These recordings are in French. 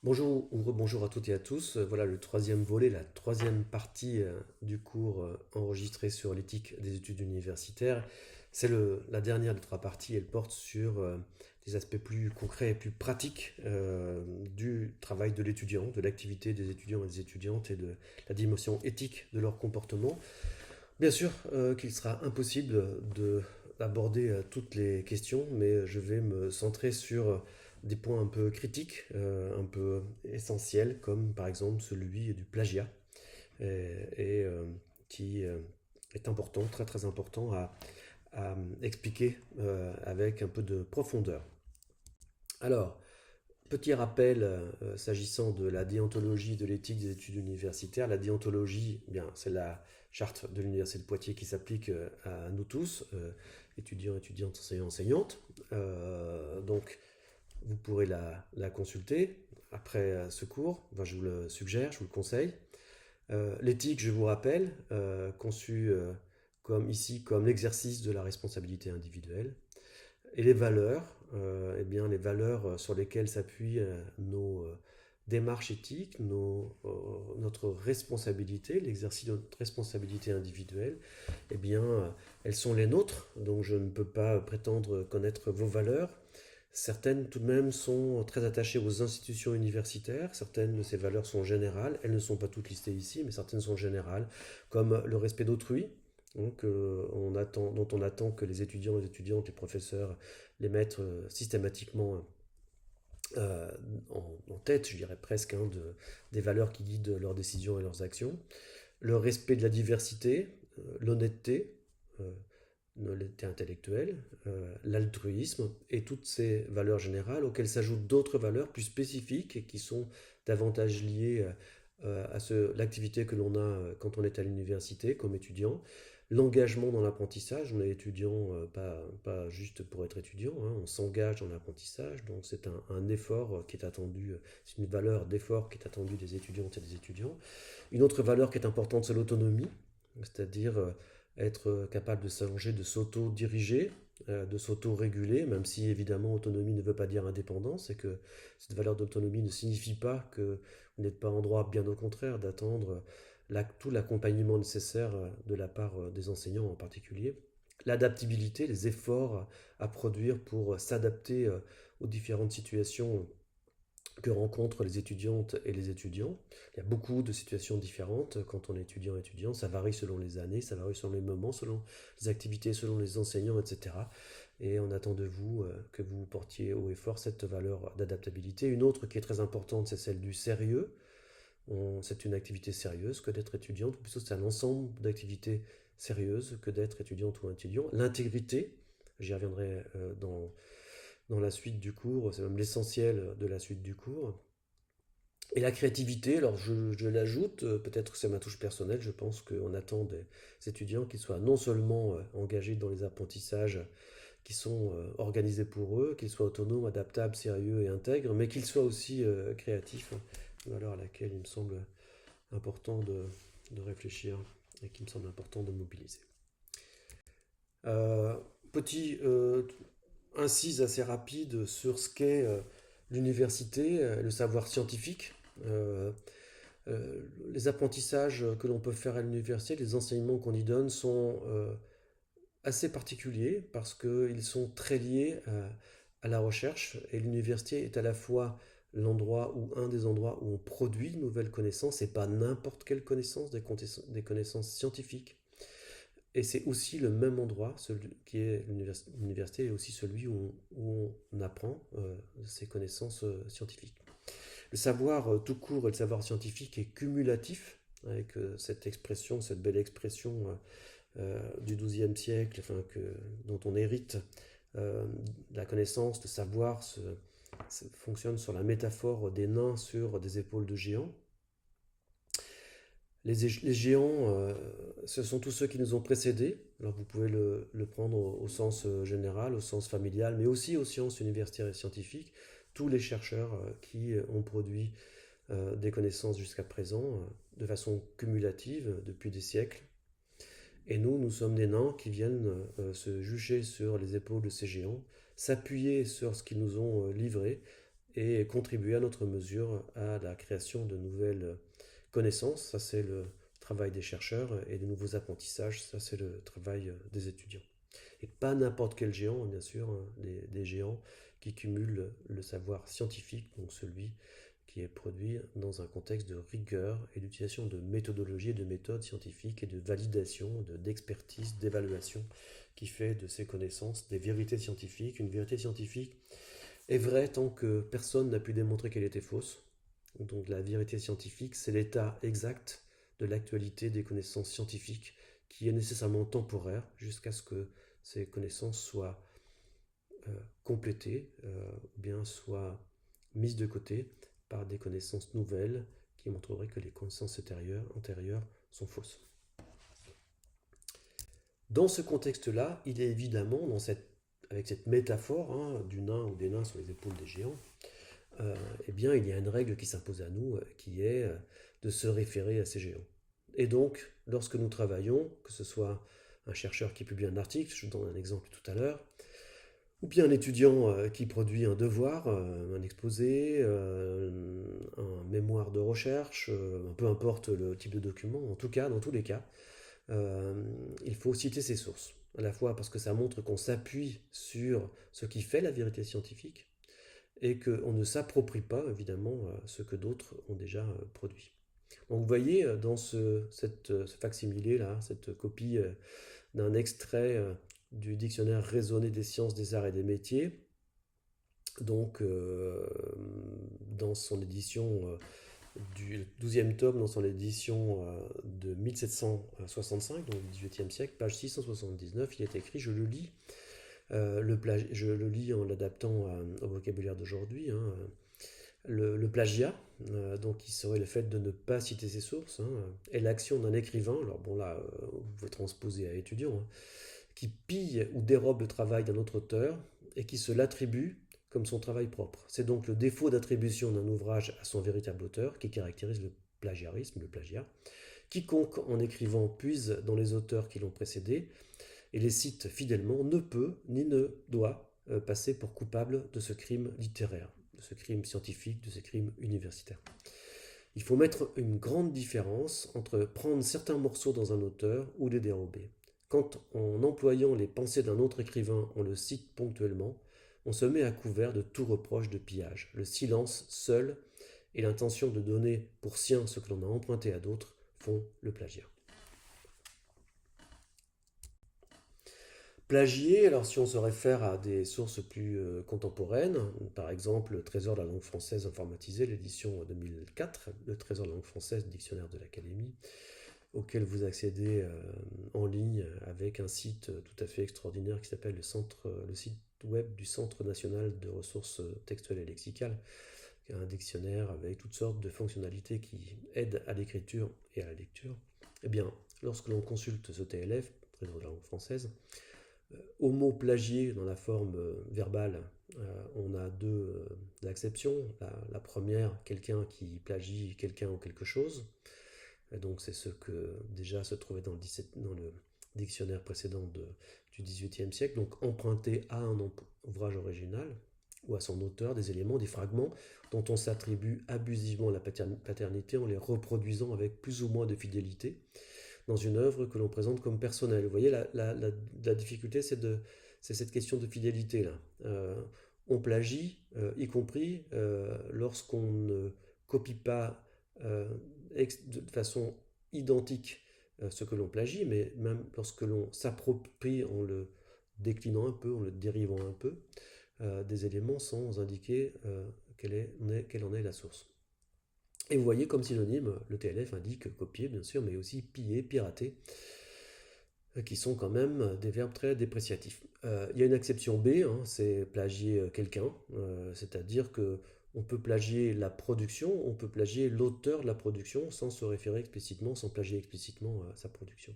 Bonjour ou rebonjour à toutes et à tous. Voilà le troisième volet, la troisième partie du cours enregistré sur l'éthique des études universitaires. C'est la dernière des trois parties. Elle porte sur des aspects plus concrets et plus pratiques du travail de l'étudiant, de l'activité des étudiants et des étudiantes et de la dimension éthique de leur comportement. Bien sûr qu'il sera impossible d'aborder toutes les questions, mais je vais me centrer sur des points un peu critiques, un peu essentiels, comme par exemple celui du plagiat, et qui est important, très très important à expliquer avec un peu de profondeur. Alors, petit rappel s'agissant de la déontologie de l'éthique des études universitaires. La déontologie, eh bien, c'est la charte de l'Université de Poitiers qui s'applique à nous tous, étudiants, étudiantes, enseignants, enseignantes. Donc, vous pourrez la consulter après ce cours. Enfin, je vous le suggère, je vous le conseille. L'éthique, je vous rappelle, conçue comme ici comme l'exercice de la responsabilité individuelle. Et les valeurs, eh bien, les valeurs sur lesquelles s'appuient nos démarches éthiques, notre responsabilité, l'exercice de notre responsabilité individuelle, eh bien, elles sont les nôtres. Donc, je ne peux pas prétendre connaître vos valeurs. Certaines, tout de même, sont très attachées aux institutions universitaires. Certaines de ces valeurs sont générales. Elles ne sont pas toutes listées ici, mais certaines sont générales, comme le respect d'autrui, donc, dont on attend que les étudiants, les étudiantes, les professeurs les mettent systématiquement euh, en tête, je dirais presque, des valeurs qui guident leurs décisions et leurs actions. Le respect de la diversité, l'honnêteté, euh, l'honnêteté intellectuelle, l'altruisme et toutes ces valeurs générales auxquelles s'ajoutent d'autres valeurs plus spécifiques et qui sont davantage liées à l'activité que l'on a quand on est à l'université comme étudiant. L'engagement dans l'apprentissage, on est étudiant pas juste pour être étudiant, hein, on s'engage dans l'apprentissage, donc c'est un effort qui est attendu, c'est une valeur d'effort qui est attendue des étudiantes et des étudiants. Une autre valeur qui est importante, c'est l'autonomie, c'est-à-dire être capable de s'allonger, de s'auto-diriger, de s'auto-réguler, même si évidemment autonomie ne veut pas dire indépendance, et que cette valeur d'autonomie ne signifie pas que vous n'êtes pas en droit, bien au contraire, d'attendre tout l'accompagnement nécessaire de la part des enseignants en particulier. L'adaptabilité, les efforts à produire pour s'adapter aux différentes situations que rencontrent les étudiantes et les étudiants. Il y a beaucoup de situations différentes quand on est étudiant. Ça varie selon les années, ça varie selon les moments, selon les activités, selon les enseignants, etc. Et on attend de vous que vous portiez haut et fort cette valeur d'adaptabilité. Une autre qui est très importante, c'est celle du sérieux. C'est une activité sérieuse que d'être étudiante, ou plutôt c'est un ensemble d'activités sérieuses que d'être étudiante ou étudiant. L'intégrité, j'y reviendrai dans la suite du cours, c'est même l'essentiel de la suite du cours. Et la créativité, alors je l'ajoute, peut-être que c'est ma touche personnelle, je pense qu'on attend des étudiants qu'ils soient non seulement engagés dans les apprentissages qui sont organisés pour eux, qu'ils soient autonomes, adaptables, sérieux et intègres, mais qu'ils soient aussi créatifs, une valeur à laquelle il me semble important de réfléchir et qu'il me semble important de mobiliser. Euh, Petit incise assez rapide sur ce qu'est l'université, le savoir scientifique. Euh, les apprentissages que l'on peut faire à l'université, les enseignements qu'on y donne sont assez particuliers parce qu'ils sont très liés à la recherche et l'université est à la fois l'endroit ou un des endroits où on produit de nouvelles connaissances et pas n'importe quelle connaissance, des connaissances scientifiques. Et c'est aussi le même endroit, celui qui est l'université, et aussi celui où on apprend ces connaissances scientifiques. Le savoir tout court et le savoir scientifique est cumulatif, avec cette expression, cette belle expression du XIIe siècle, dont on hérite la connaissance, le savoir fonctionne sur la métaphore des nains sur des épaules de géants. Les géants, ce sont tous ceux qui nous ont précédés. Alors vous pouvez le prendre au sens général, au sens familial, mais aussi aux sciences universitaires et scientifiques. Tous les chercheurs qui ont produit des connaissances jusqu'à présent de façon cumulative depuis des siècles. Et nous sommes des nains qui viennent se jucher sur les épaules de ces géants, s'appuyer sur ce qu'ils nous ont livré et contribuer à notre mesure à la création de nouvelles connaissances. Ça, c'est le travail des chercheurs, et de nouveaux apprentissages, ça, c'est le travail des étudiants. Et pas n'importe quel géant, bien sûr, hein, des géants qui cumulent le savoir scientifique, donc celui qui est produit dans un contexte de rigueur et d'utilisation de méthodologies et de méthodes scientifiques et de validation, d'expertise, d'évaluation, qui fait de ces connaissances des vérités scientifiques. Une vérité scientifique est vraie tant que personne n'a pu démontrer qu'elle était fausse. Donc la vérité scientifique, c'est l'état exact de l'actualité des connaissances scientifiques qui est nécessairement temporaire jusqu'à ce que ces connaissances soient complétées ou bien soient mises de côté par des connaissances nouvelles qui montreraient que les connaissances antérieures sont fausses. Dans ce contexte-là, il est évidemment, avec cette métaphore du nain ou des nains sur les épaules des géants, eh bien, il y a une règle qui s'impose à nous, qui est de se référer à ces géants. Et donc, lorsque nous travaillons, que ce soit un chercheur qui publie un article, je vous donne un exemple tout à l'heure, ou bien un étudiant qui produit un devoir, un exposé, un mémoire de recherche, peu importe le type de document, en tout cas, dans tous les cas, il faut citer ses sources. À la fois parce que ça montre qu'on s'appuie sur ce qui fait la vérité scientifique, et qu'on ne s'approprie pas, évidemment, ce que d'autres ont déjà produit. Donc vous voyez, dans ce facsimilé-là, cette copie d'un extrait du dictionnaire raisonné des sciences, des arts et des métiers, donc dans son édition du 12e tome, dans son édition de 1765, donc du XVIIIe siècle, page 679, il est écrit, je le lis, je le lis en l'adaptant au vocabulaire d'aujourd'hui, le plagiat, donc qui serait le fait de ne pas citer ses sources, est l'action d'un écrivain, alors bon là, vous pouvez transposer à étudiant, qui pille ou dérobe le travail d'un autre auteur et qui se l'attribue comme son travail propre. C'est donc le défaut d'attribution d'un ouvrage à son véritable auteur qui caractérise le plagiarisme, le plagiat. Quiconque, en écrivant, puise dans les auteurs qui l'ont précédé et les cite fidèlement, ne peut ni ne doit passer pour coupable de ce crime littéraire, de ce crime scientifique, de ce crime universitaire. Il faut mettre une grande différence entre prendre certains morceaux dans un auteur ou les dérober. Quand, en employant les pensées d'un autre écrivain, on le cite ponctuellement, on se met à couvert de tout reproche de pillage. Le silence seul et l'intention de donner pour sien ce que l'on a emprunté à d'autres font le plagiat. Plagier, alors si on se réfère à des sources plus contemporaines, par exemple le Trésor de la langue française informatisé, l'édition 2004, le Trésor de la langue française, dictionnaire de l'Académie, auquel vous accédez en ligne avec un site tout à fait extraordinaire qui s'appelle le site web du Centre national de ressources textuelles et lexicales, qui est un dictionnaire avec toutes sortes de fonctionnalités qui aident à l'écriture et à la lecture. Eh bien, lorsque l'on consulte ce TLF, Trésor de la langue française, au mot plagier dans la forme verbale, on a deux acceptions. La première, quelqu'un qui plagie quelqu'un ou quelque chose. Et donc c'est ce que déjà se trouvait dans le dictionnaire précédent du XVIIIe siècle. Donc emprunter à un ouvrage original ou à son auteur des éléments, des fragments dont on s'attribue abusivement la paternité en les reproduisant avec plus ou moins de fidélité dans une œuvre que l'on présente comme personnelle. Vous voyez, la difficulté, c'est cette question de fidélité-là. On plagie, y compris lorsqu'on ne copie pas de façon identique ce que l'on plagie, mais même lorsque l'on s'approprie en le déclinant un peu, en le dérivant un peu, des éléments sans indiquer quelle en est la source. Et vous voyez, comme synonyme, le TLF indique copier, bien sûr, mais aussi piller, pirater, qui sont quand même des verbes très dépréciatifs. Il y a une exception B, c'est plagier quelqu'un, c'est-à-dire que on peut plagier la production, on peut plagier l'auteur de la production sans se référer explicitement, sans plagier explicitement sa production.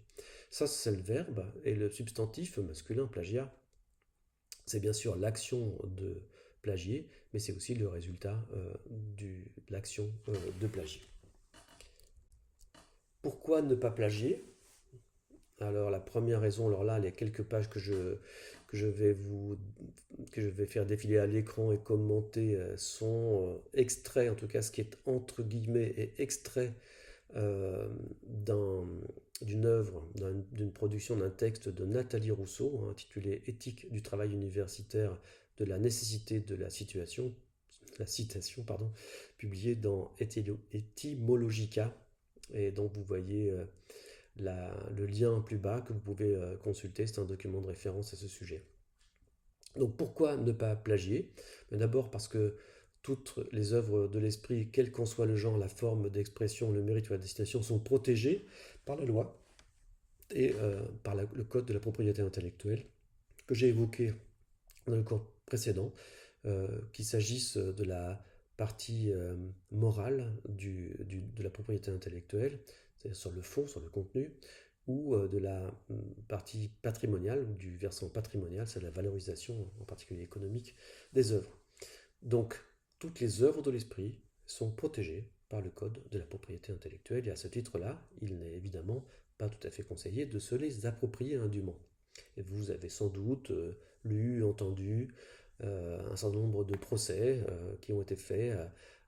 Ça, c'est le verbe, et le substantif masculin, plagiat, c'est bien sûr l'action de plagier, mais c'est aussi le résultat de l'action de plagier. Pourquoi ne pas plagier ? Alors la première raison, alors là, les quelques pages que je vais que je vais faire défiler à l'écran et commenter sont extraits, en tout cas ce qui est entre guillemets est extrait euh, d'un- d'une œuvre, d'une production d'un texte de Nathalie Rousseau, intitulé Éthique du travail universitaire de la nécessité de la citation, pardon, publié dans Etymologica. Et donc vous voyez le lien plus bas que vous pouvez consulter, c'est un document de référence à ce sujet. Donc pourquoi ne pas plagier? D'abord parce que toutes les œuvres de l'esprit, quel qu'en soit le genre, la forme d'expression, le mérite ou la destination, sont protégées par la loi et par le code de la propriété intellectuelle que j'ai évoqué dans le cours précédent, qu'il s'agisse de la partie morale de la propriété intellectuelle, c'est-à-dire sur le fond, sur le contenu, ou de la partie patrimoniale, ou du versant patrimonial, c'est la valorisation, en particulier économique, des œuvres. Donc, toutes les œuvres de l'esprit sont protégées par le code de la propriété intellectuelle, et à ce titre-là, il n'est évidemment pas tout à fait conseillé de se les approprier indûment. Et vous avez sans doute lu, entendu un certain nombre de procès qui ont été faits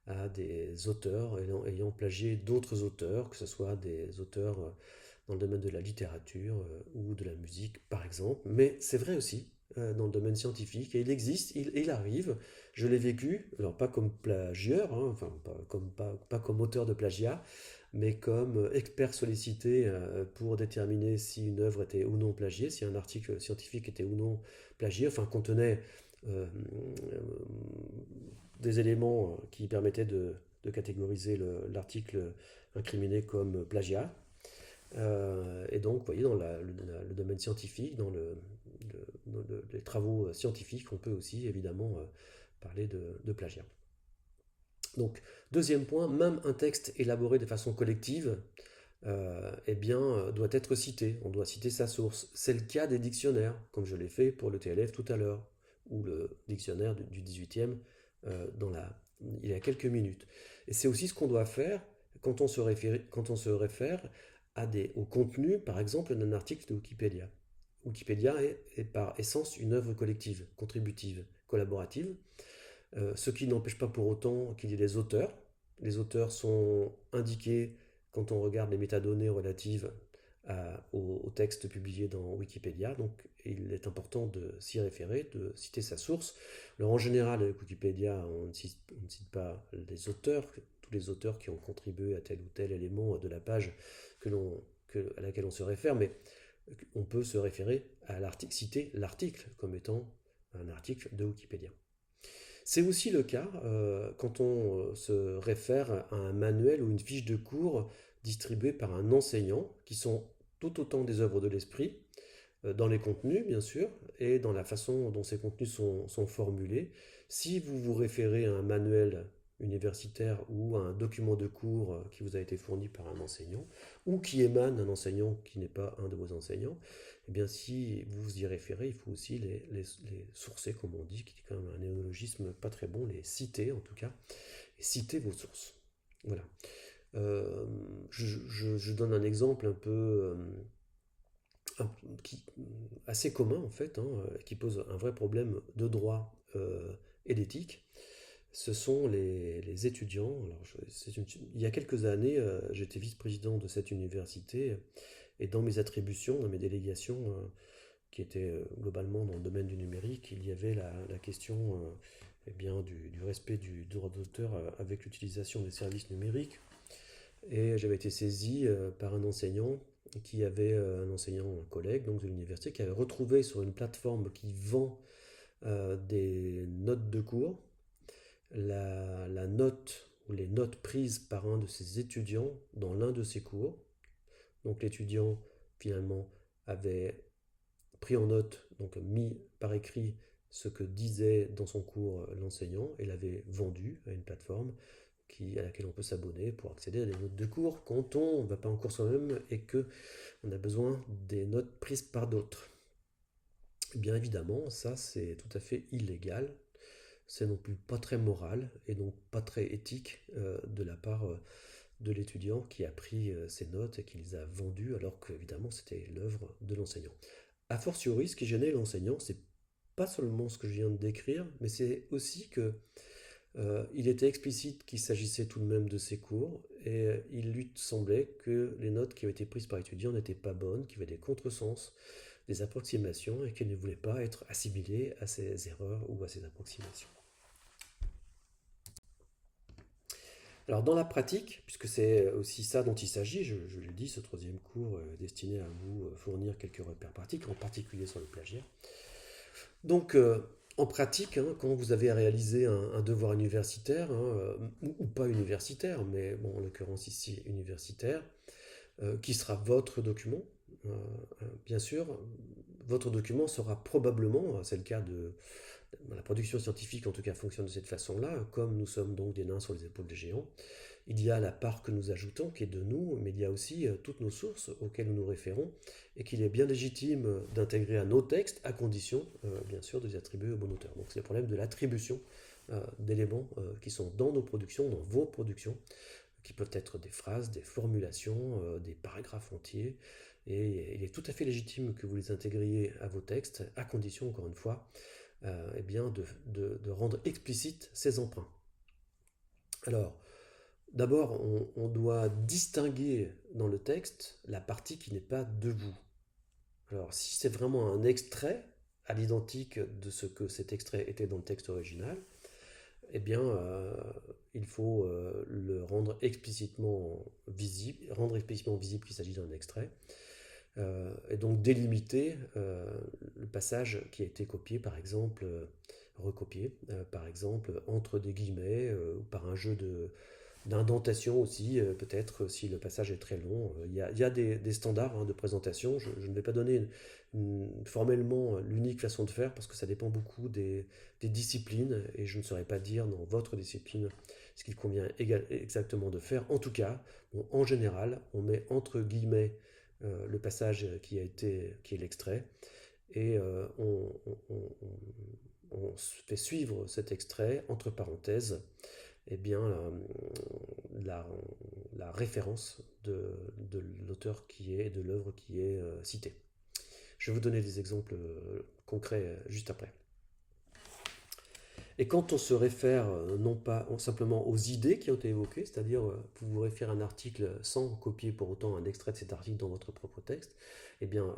à des auteurs ayant plagié d'autres auteurs, que ce soit des auteurs dans le domaine de la littérature ou de la musique, par exemple. Mais c'est vrai aussi dans le domaine scientifique, et il existe, il arrive, je l'ai vécu, alors pas comme plagieur, enfin pas comme auteur de plagiat, mais comme expert sollicité pour déterminer si une œuvre était ou non plagiée, si un article scientifique était ou non plagié, enfin contenait euh, des éléments qui permettaient de catégoriser l'article incriminé comme plagiat. Et donc, vous voyez, dans le domaine scientifique, les travaux scientifiques, on peut aussi évidemment parler de plagiat. Donc, deuxième point, même un texte élaboré de façon collective eh bien, doit être cité. On doit citer sa source. C'est le cas des dictionnaires, comme je l'ai fait pour le TLF tout à l'heure, ou le dictionnaire du 18e il y a quelques minutes. Et c'est aussi ce qu'on doit faire quand on se réfère au contenu, par exemple, d'un article de Wikipédia. Wikipédia est par essence une œuvre collective, contributive, collaborative, ce qui n'empêche pas pour autant qu'il y ait des auteurs. Les auteurs sont indiqués quand on regarde les métadonnées relatives au texte publié dans Wikipédia. Donc il est important de s'y référer, de citer sa source. Alors en général, avec Wikipédia, on ne cite pas les auteurs, tous les auteurs qui ont contribué à tel ou tel élément de la page à laquelle on se réfère, mais on peut se référer à l'article, citer l'article comme étant un article de Wikipédia. C'est aussi le cas quand on se réfère à un manuel ou une fiche de cours distribuée par un enseignant, qui sont tout autant des œuvres de l'esprit, dans les contenus bien sûr, et dans la façon dont ces contenus sont formulés. Si vous vous référez à un manuel universitaire ou à un document de cours qui vous a été fourni par un enseignant, ou qui émane d'un enseignant qui n'est pas un de vos enseignants, eh bien si vous vous y référez, il faut aussi les sourcer, comme on dit, qui est quand même un néologisme pas très bon, les citer en tout cas, et citer vos sources. Voilà. Je donne un exemple un peu qui, assez commun en fait, qui pose un vrai problème de droit et d'éthique. Ce sont les étudiants. Alors, il y a quelques années, j'étais vice-président de cette université, et dans mes attributions, dans mes délégations, qui étaient globalement dans le domaine du numérique, il y avait la question eh bien, du respect du droit d'auteur avec l'utilisation des services numériques. Et j'avais été saisi par un enseignant un collègue donc de l'université, qui avait retrouvé sur une plateforme qui vend des notes de cours, la note ou les notes prises par un de ses étudiants dans l'un de ses cours. Donc l'étudiant finalement avait pris en note, donc mis par écrit ce que disait dans son cours l'enseignant, et l'avait vendu à une plateforme à laquelle on peut s'abonner pour accéder à des notes de cours quand on ne va pas en cours soi-même et qu'on a besoin des notes prises par d'autres. Bien évidemment, ça c'est tout à fait illégal, c'est non plus pas très moral et donc pas très éthique de la part de l'étudiant qui a pris ces notes et qui les a vendues alors qu'évidemment c'était l'œuvre de l'enseignant. A fortiori, ce qui gênait l'enseignant, c'est pas seulement ce que je viens de décrire, mais c'est aussi que il était explicite qu'il s'agissait tout de même de ces cours, et il lui semblait que les notes qui avaient été prises par l'étudiant n'étaient pas bonnes, qu'il y avait des contresens, des approximations, et qu'il ne voulait pas être assimilé à ces erreurs ou à ces approximations. Alors dans la pratique, puisque c'est aussi ça dont il s'agit, je l'ai dit, ce troisième cours est destiné à vous fournir quelques repères pratiques, en particulier sur le plagiat. Donc en pratique, hein, quand vous avez réalisé un devoir universitaire, hein, ou pas universitaire, mais bon, en l'occurrence ici universitaire, qui sera votre document, bien sûr, votre document sera probablement, c'est le cas de la production scientifique en tout cas fonctionne de cette façon-là, comme nous sommes donc des nains sur les épaules des géants, il y a la part que nous ajoutons qui est de nous, mais il y a aussi toutes nos sources auxquelles nous nous référons et qu'il est bien légitime d'intégrer à nos textes, à condition bien sûr de les attribuer au bon auteur. Donc c'est le problème de l'attribution d'éléments qui sont dans nos productions, dans vos productions, qui peuvent être des phrases, des formulations, des paragraphes entiers, et il est tout à fait légitime que vous les intégriez à vos textes, à condition, encore une fois, eh bien de rendre explicite ces emprunts. Alors, d'abord, on doit distinguer dans le texte la partie qui n'est pas de vous. Alors, si c'est vraiment un extrait, à l'identique de ce que cet extrait était dans le texte original, eh bien, il faut le rendre explicitement visible, qu'il s'agit d'un extrait, et donc délimiter le passage qui a été copié, par exemple, recopié, par exemple, entre des guillemets, ou par un jeu d'indentation aussi, peut-être si le passage est très long. Il y a des standards hein, de présentation. Je ne vais pas donner formellement l'unique façon de faire parce que ça dépend beaucoup des disciplines et je ne saurais pas dire dans votre discipline ce qu'il convient exactement de faire. En tout cas, bon, en général, on met entre guillemets le passage qui est l'extrait et on fait suivre cet extrait entre parenthèses eh bien, la référence de l'auteur qui est, de l'œuvre qui est citée. Je vais vous donner des exemples concrets juste après. Et quand on se réfère non pas simplement aux idées qui ont été évoquées, c'est-à-dire vous vous référez à un article sans copier pour autant un extrait de cet article dans votre propre texte, eh bien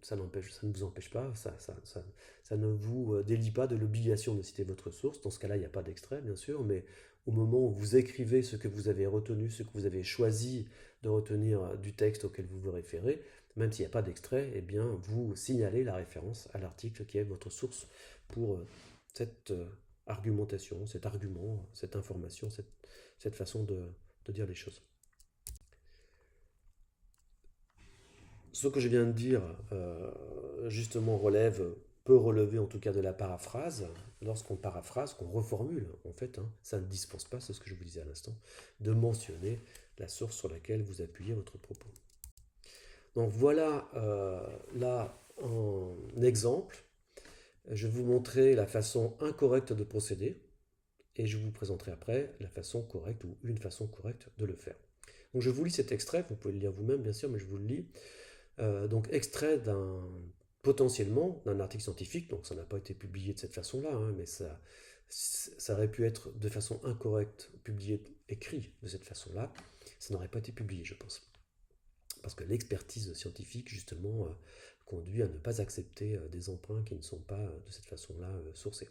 ça ne vous empêche pas, ça ne vous délie pas de l'obligation de citer votre source. Dans ce cas-là, il n'y a pas d'extrait bien sûr, mais au moment où vous écrivez ce que vous avez retenu, ce que vous avez choisi de retenir du texte auquel vous vous référez, même s'il n'y a pas d'extrait, eh bien vous signalez la référence à l'article qui est votre source pour cette argumentation, cet argument, cette information, cette façon de dire les choses. Ce que je viens de dire, justement, peut relever en tout cas de la paraphrase. Lorsqu'on paraphrase, qu'on reformule, en fait, hein, ça ne dispense pas, c'est ce que je vous disais à l'instant, de mentionner la source sur laquelle vous appuyez votre propos. Donc voilà là un exemple. Je vais vous montrer la façon incorrecte de procéder et je vous présenterai après la façon correcte ou une façon correcte de le faire. Donc je vous lis cet extrait, vous pouvez le lire vous-même bien sûr, mais je vous le lis. Donc extrait potentiellement d'un article scientifique, donc ça n'a pas été publié de cette façon-là, hein, mais ça aurait pu être de façon incorrecte publié, écrit de cette façon-là, ça n'aurait pas été publié, je pense. Parce que l'expertise scientifique, justement, conduit à ne pas accepter des emprunts qui ne sont pas de cette façon-là sourcés.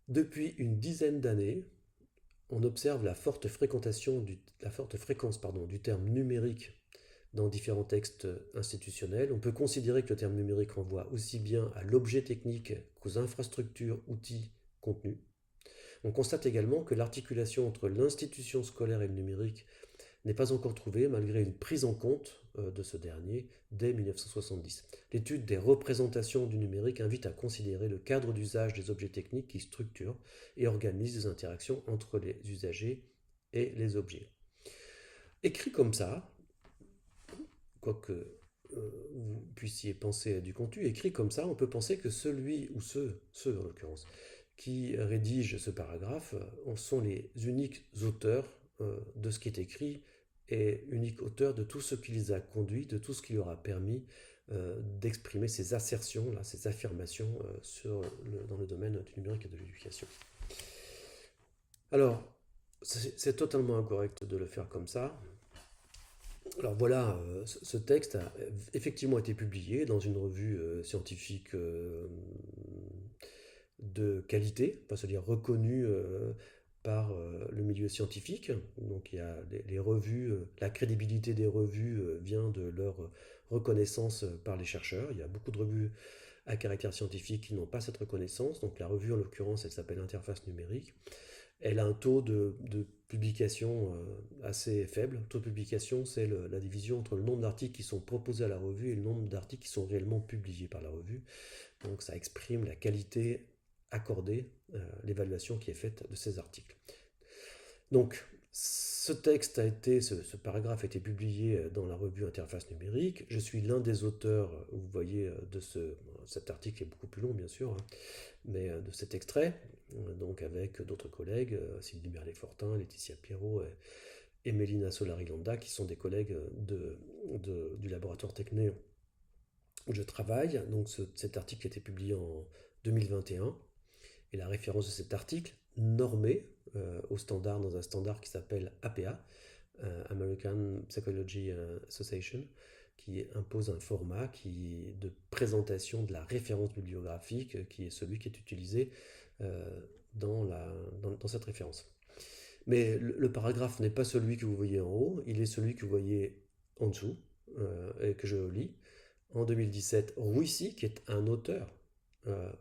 Depuis une dizaine d'années, on observe la forte fréquence du terme numérique dans différents textes institutionnels. On peut considérer que le terme numérique renvoie aussi bien à l'objet technique qu'aux infrastructures, outils, contenus. On constate également que l'articulation entre l'institution scolaire et le numérique n'est pas encore trouvée malgré une prise en compte de ce dernier dès 1970. L'étude des représentations du numérique invite à considérer le cadre d'usage des objets techniques qui structurent et organisent les interactions entre les usagers et les objets. Écrit comme ça, quoique vous puissiez penser à du contenu, écrit comme ça, on peut penser que celui ou ceux en l'occurrence, qui rédigent ce paragraphe sont les uniques auteurs de ce qui est écrit et unique auteur de tout ce qui les a conduits, de tout ce qui leur a permis d'exprimer ses assertions, là, ses affirmations dans le domaine du numérique et de l'éducation. Alors, c'est totalement incorrect de le faire comme ça. Alors voilà, ce texte a effectivement été publié dans une revue scientifique de qualité, pas se dire reconnue par le milieu scientifique. Donc il y a les revues, la crédibilité des revues vient de leur reconnaissance par les chercheurs. Il y a beaucoup de revues à caractère scientifique qui n'ont pas cette reconnaissance. Donc la revue en l'occurrence, elle s'appelle Interface numérique. Elle a un taux de publication assez faible. Le taux de publication, c'est la division entre le nombre d'articles qui sont proposés à la revue et le nombre d'articles qui sont réellement publiés par la revue. Donc ça exprime la qualité accordée, l'évaluation qui est faite de ces articles. Donc ce paragraphe a été publié dans la revue Interface numérique. Je suis l'un des auteurs, vous voyez, de cet article est beaucoup plus long bien sûr, hein, mais de cet extrait, donc avec d'autres collègues, Sylvie Merlet-Fortin, Laetitia Pierrot et Mélina Solari-Landa, qui sont des collègues du laboratoire Techné où je travaille. Donc cet article a été publié en 2021, et la référence de cet article, normé au standard, dans un standard qui s'appelle APA, American Psychology Association, qui impose un format de présentation de la référence bibliographique, qui est celui qui est utilisé dans cette référence. Mais le paragraphe n'est pas celui que vous voyez en haut, il est celui que vous voyez en dessous, et que je lis. En 2017, Rouissy, qui est un auteur,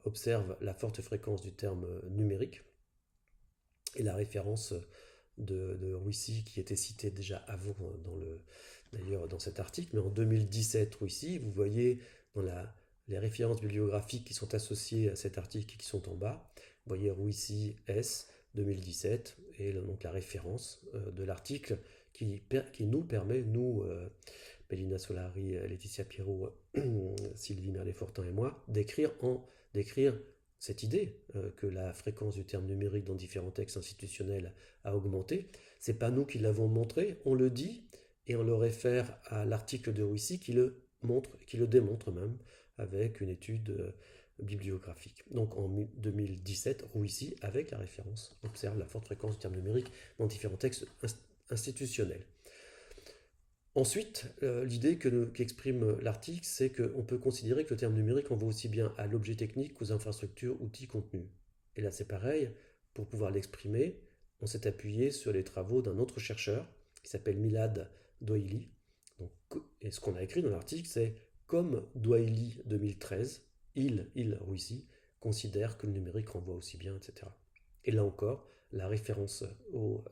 observe la forte fréquence du terme numérique, et la référence de Rouissy qui était citée déjà avant d'ailleurs dans cet article, mais en 2017 Rouissy, vous voyez dans les références bibliographiques qui sont associées à cet article et qui sont en bas, vous voyez Rouissy S 2017 et donc la référence de l'article qui nous permet, nous, Mélina Solari, Laetitia Pierrot, Sylvie Merlet-Fortin et moi, d'écrire cette idée que la fréquence du terme numérique dans différents textes institutionnels a augmenté. C'est pas nous qui l'avons montré, on le dit et on le réfère à l'article de Rouissy qui le démontre même avec une étude bibliographique. Donc en 2017, Rouissy, avec la référence, observe la forte fréquence du terme numérique dans différents textes institutionnels. Ensuite, l'idée qu'exprime l'article, c'est qu'on peut considérer que le terme numérique renvoie aussi bien à l'objet technique qu'aux infrastructures, outils, contenus. Et là, c'est pareil, pour pouvoir l'exprimer, on s'est appuyé sur les travaux d'un autre chercheur qui s'appelle Milad Douaili. Et ce qu'on a écrit dans l'article, c'est comme Douaili 2013, Rouissy, considère que le numérique renvoie aussi bien, etc. Et là encore, la référence au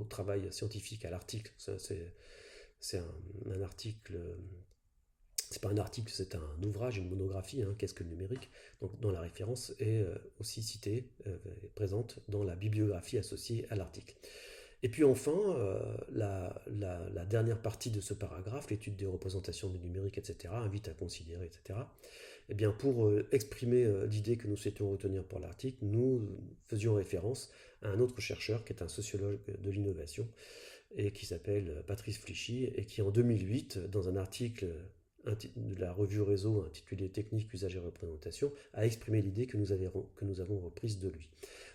travail scientifique, à l'article, c'est un article, c'est pas un article, c'est un ouvrage, une monographie, hein, qu'est-ce que le numérique, donc dont la référence est aussi citée, présente dans la bibliographie associée à l'article. Et puis enfin, la dernière partie de ce paragraphe, l'étude des représentations du numérique, etc., invite à considérer, etc. Eh bien, pour exprimer l'idée que nous souhaitions retenir pour l'article, nous faisions référence à un autre chercheur qui est un sociologue de l'innovation, et qui s'appelle Patrice Flichy, et qui en 2008, dans un article de la revue Réseau intitulé Technique, usage et représentation, a exprimé l'idée que nous avons reprise de lui.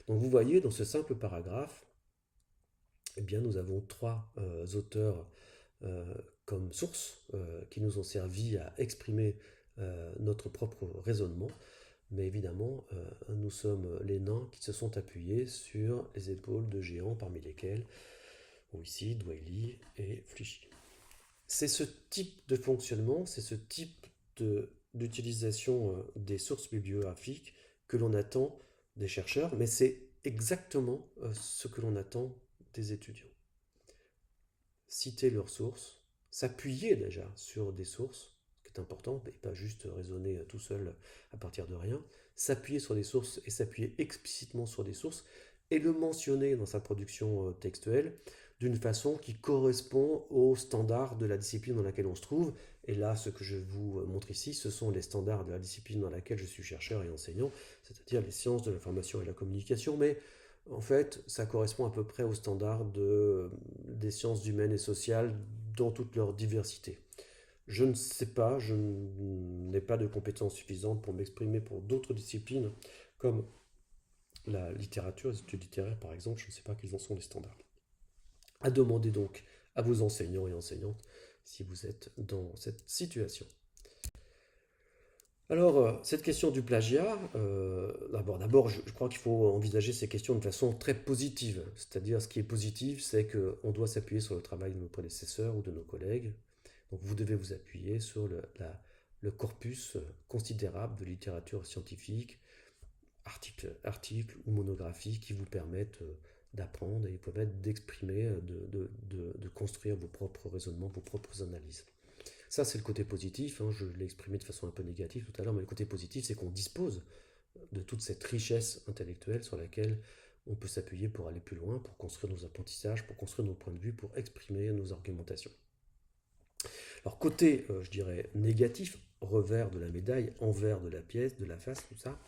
Donc vous voyez, dans ce simple paragraphe, eh bien, nous avons trois auteurs comme source qui nous ont servi à exprimer notre propre raisonnement. Mais évidemment, nous sommes les nains qui se sont appuyés sur les épaules de géants, parmi lesquels Rouissy, Douaili et Flichy. C'est ce type de fonctionnement, c'est ce type d'utilisation des sources bibliographiques que l'on attend des chercheurs, mais c'est exactement ce que l'on attend des étudiants. Citer leurs sources, s'appuyer déjà sur des sources, ce qui est important, et pas juste raisonner tout seul à partir de rien, s'appuyer sur des sources et s'appuyer explicitement sur des sources, et le mentionner dans sa production textuelle d'une façon qui correspond aux standards de la discipline dans laquelle on se trouve. Et là, ce que je vous montre ici, ce sont les standards de la discipline dans laquelle je suis chercheur et enseignant, c'est-à-dire les sciences de l'information et de la communication, mais en fait, ça correspond à peu près aux standards des sciences humaines et sociales dans toute leur diversité. je ne sais pas, je n'ai pas de compétences suffisantes pour m'exprimer pour d'autres disciplines, comme la littérature, les études littéraires par exemple, je ne sais pas quels en sont les standards. À demander donc à vos enseignants et enseignantes si vous êtes dans cette situation. Alors, cette question du plagiat, d'abord, je crois qu'il faut envisager ces questions de façon très positive. C'est-à-dire, ce qui est positif, c'est qu'on doit s'appuyer sur le travail de nos prédécesseurs ou de nos collègues. Donc, vous devez vous appuyer sur le corpus considérable de littérature scientifique, articles ou monographies qui vous permettent d'apprendre et vous permettent d'exprimer, de construire vos propres raisonnements, vos propres analyses. Ça, c'est le côté positif, hein, je l'ai exprimé de façon un peu négative tout à l'heure, mais le côté positif, c'est qu'on dispose de toute cette richesse intellectuelle sur laquelle on peut s'appuyer pour aller plus loin, pour construire nos apprentissages, pour construire nos points de vue, pour exprimer nos argumentations. Alors, côté, je dirais, négatif, revers de la médaille, envers de la pièce, de la face, tout ça,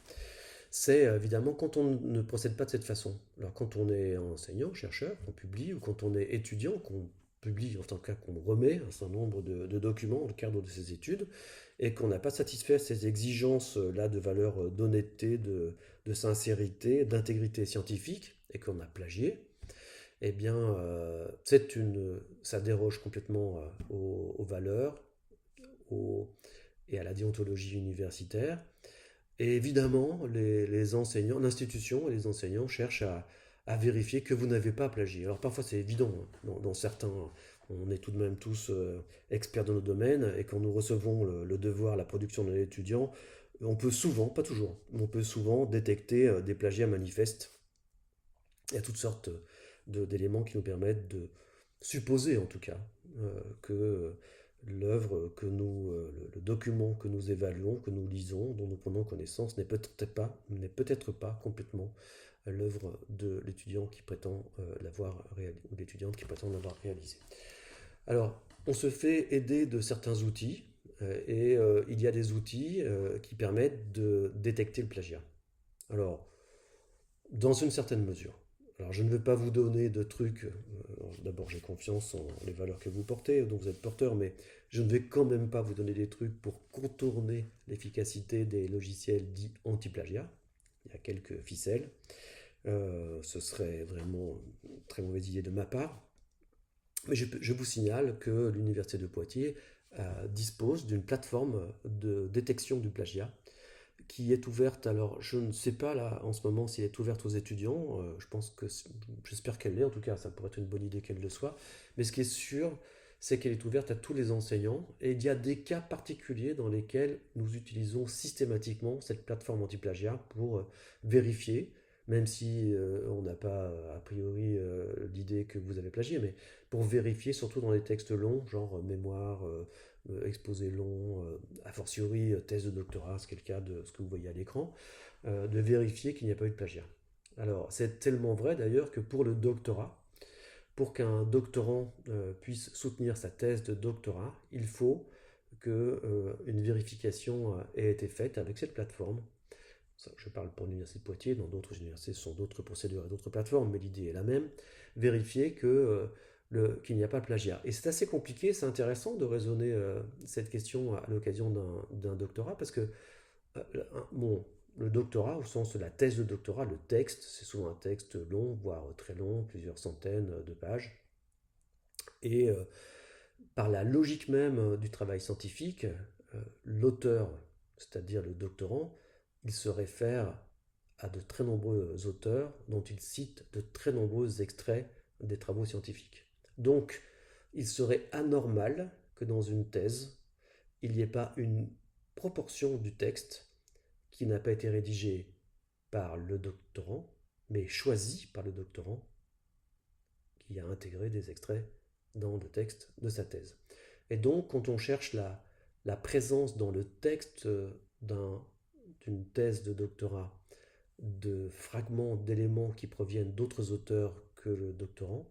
c'est évidemment quand on ne procède pas de cette façon. Alors, quand on est enseignant, chercheur, qu'on publie, ou quand on est étudiant, qu'on publie, en tant cas qu'on remet un certain nombre de documents dans le cadre de ses études, et qu'on n'a pas satisfait ces exigences-là de valeur d'honnêteté, de sincérité, d'intégrité scientifique, et qu'on a plagié, eh bien, ça déroge complètement aux valeurs aux- et à la déontologie universitaire. Et évidemment, les enseignants, l'institution et les enseignants cherchent à vérifier que vous n'avez pas plagié. Alors parfois c'est évident, hein. Dans certains, on est tout de même tous experts dans nos domaines, et quand nous recevons le devoir, la production de l'étudiant, on peut souvent, pas toujours, mais on peut souvent détecter des plagiats manifestes. Il y a toutes sortes d'éléments qui nous permettent de supposer en tout cas que l'œuvre le document que nous évaluons, que nous lisons, dont nous prenons connaissance, n'est peut-être pas complètement l'œuvre de l'étudiant qui prétend l'avoir réalisé, ou l'étudiante qui prétend l'avoir réalisé. Alors, on se fait aider de certains outils, et il y a des outils qui permettent de détecter le plagiat. Alors, dans une certaine mesure. Alors, je ne vais pas vous donner de trucs. D'abord, j'ai confiance en les valeurs que vous portez, dont vous êtes porteur, mais je ne vais quand même pas vous donner des trucs pour contourner l'efficacité des logiciels dits anti-plagiat. Il y a quelques ficelles. Ce serait vraiment une très mauvaise idée de ma part. Mais je vous signale que l'Université de Poitiers dispose d'une plateforme de détection du plagiat qui est ouverte. Alors, je ne sais pas là en ce moment si elle est ouverte aux étudiants. J'espère qu'elle l'est. En tout cas, ça pourrait être une bonne idée qu'elle le soit. Mais ce qui est sûr, c'est qu'elle est ouverte à tous les enseignants. Et il y a des cas particuliers dans lesquels nous utilisons systématiquement cette plateforme anti-plagiat pour vérifier, même si on n'a pas a priori l'idée que vous avez plagié, mais pour vérifier, surtout dans les textes longs, genre mémoire, exposé long, a fortiori thèse de doctorat, ce qui est le cas de ce que vous voyez à l'écran, de vérifier qu'il n'y a pas eu de plagiat. Alors, c'est tellement vrai d'ailleurs que pour le doctorat, pour qu'un doctorant puisse soutenir sa thèse de doctorat, il faut qu'une vérification ait été faite avec cette plateforme. Ça, je parle pour l'Université de Poitiers, dans d'autres universités, ce sont d'autres procédures et d'autres plateformes, mais l'idée est la même. Vérifier qu'il n'y a pas de plagiat. Et c'est assez compliqué, c'est intéressant de raisonner cette question à l'occasion d'un doctorat, parce que bon, le doctorat, au sens de la thèse de doctorat, le texte, c'est souvent un texte long, voire très long, plusieurs centaines de pages. Et par la logique même du travail scientifique, l'auteur, c'est-à-dire le doctorant, il se réfère à de très nombreux auteurs dont il cite de très nombreux extraits des travaux scientifiques. Donc, il serait anormal que dans une thèse, il n'y ait pas une proportion du texte qui n'a pas été rédigée par le doctorant, mais choisie par le doctorant, qui a intégré des extraits dans le texte de sa thèse. Et donc, quand on cherche la présence dans le texte d'une thèse de doctorat de fragments, d'éléments qui proviennent d'autres auteurs que le doctorant,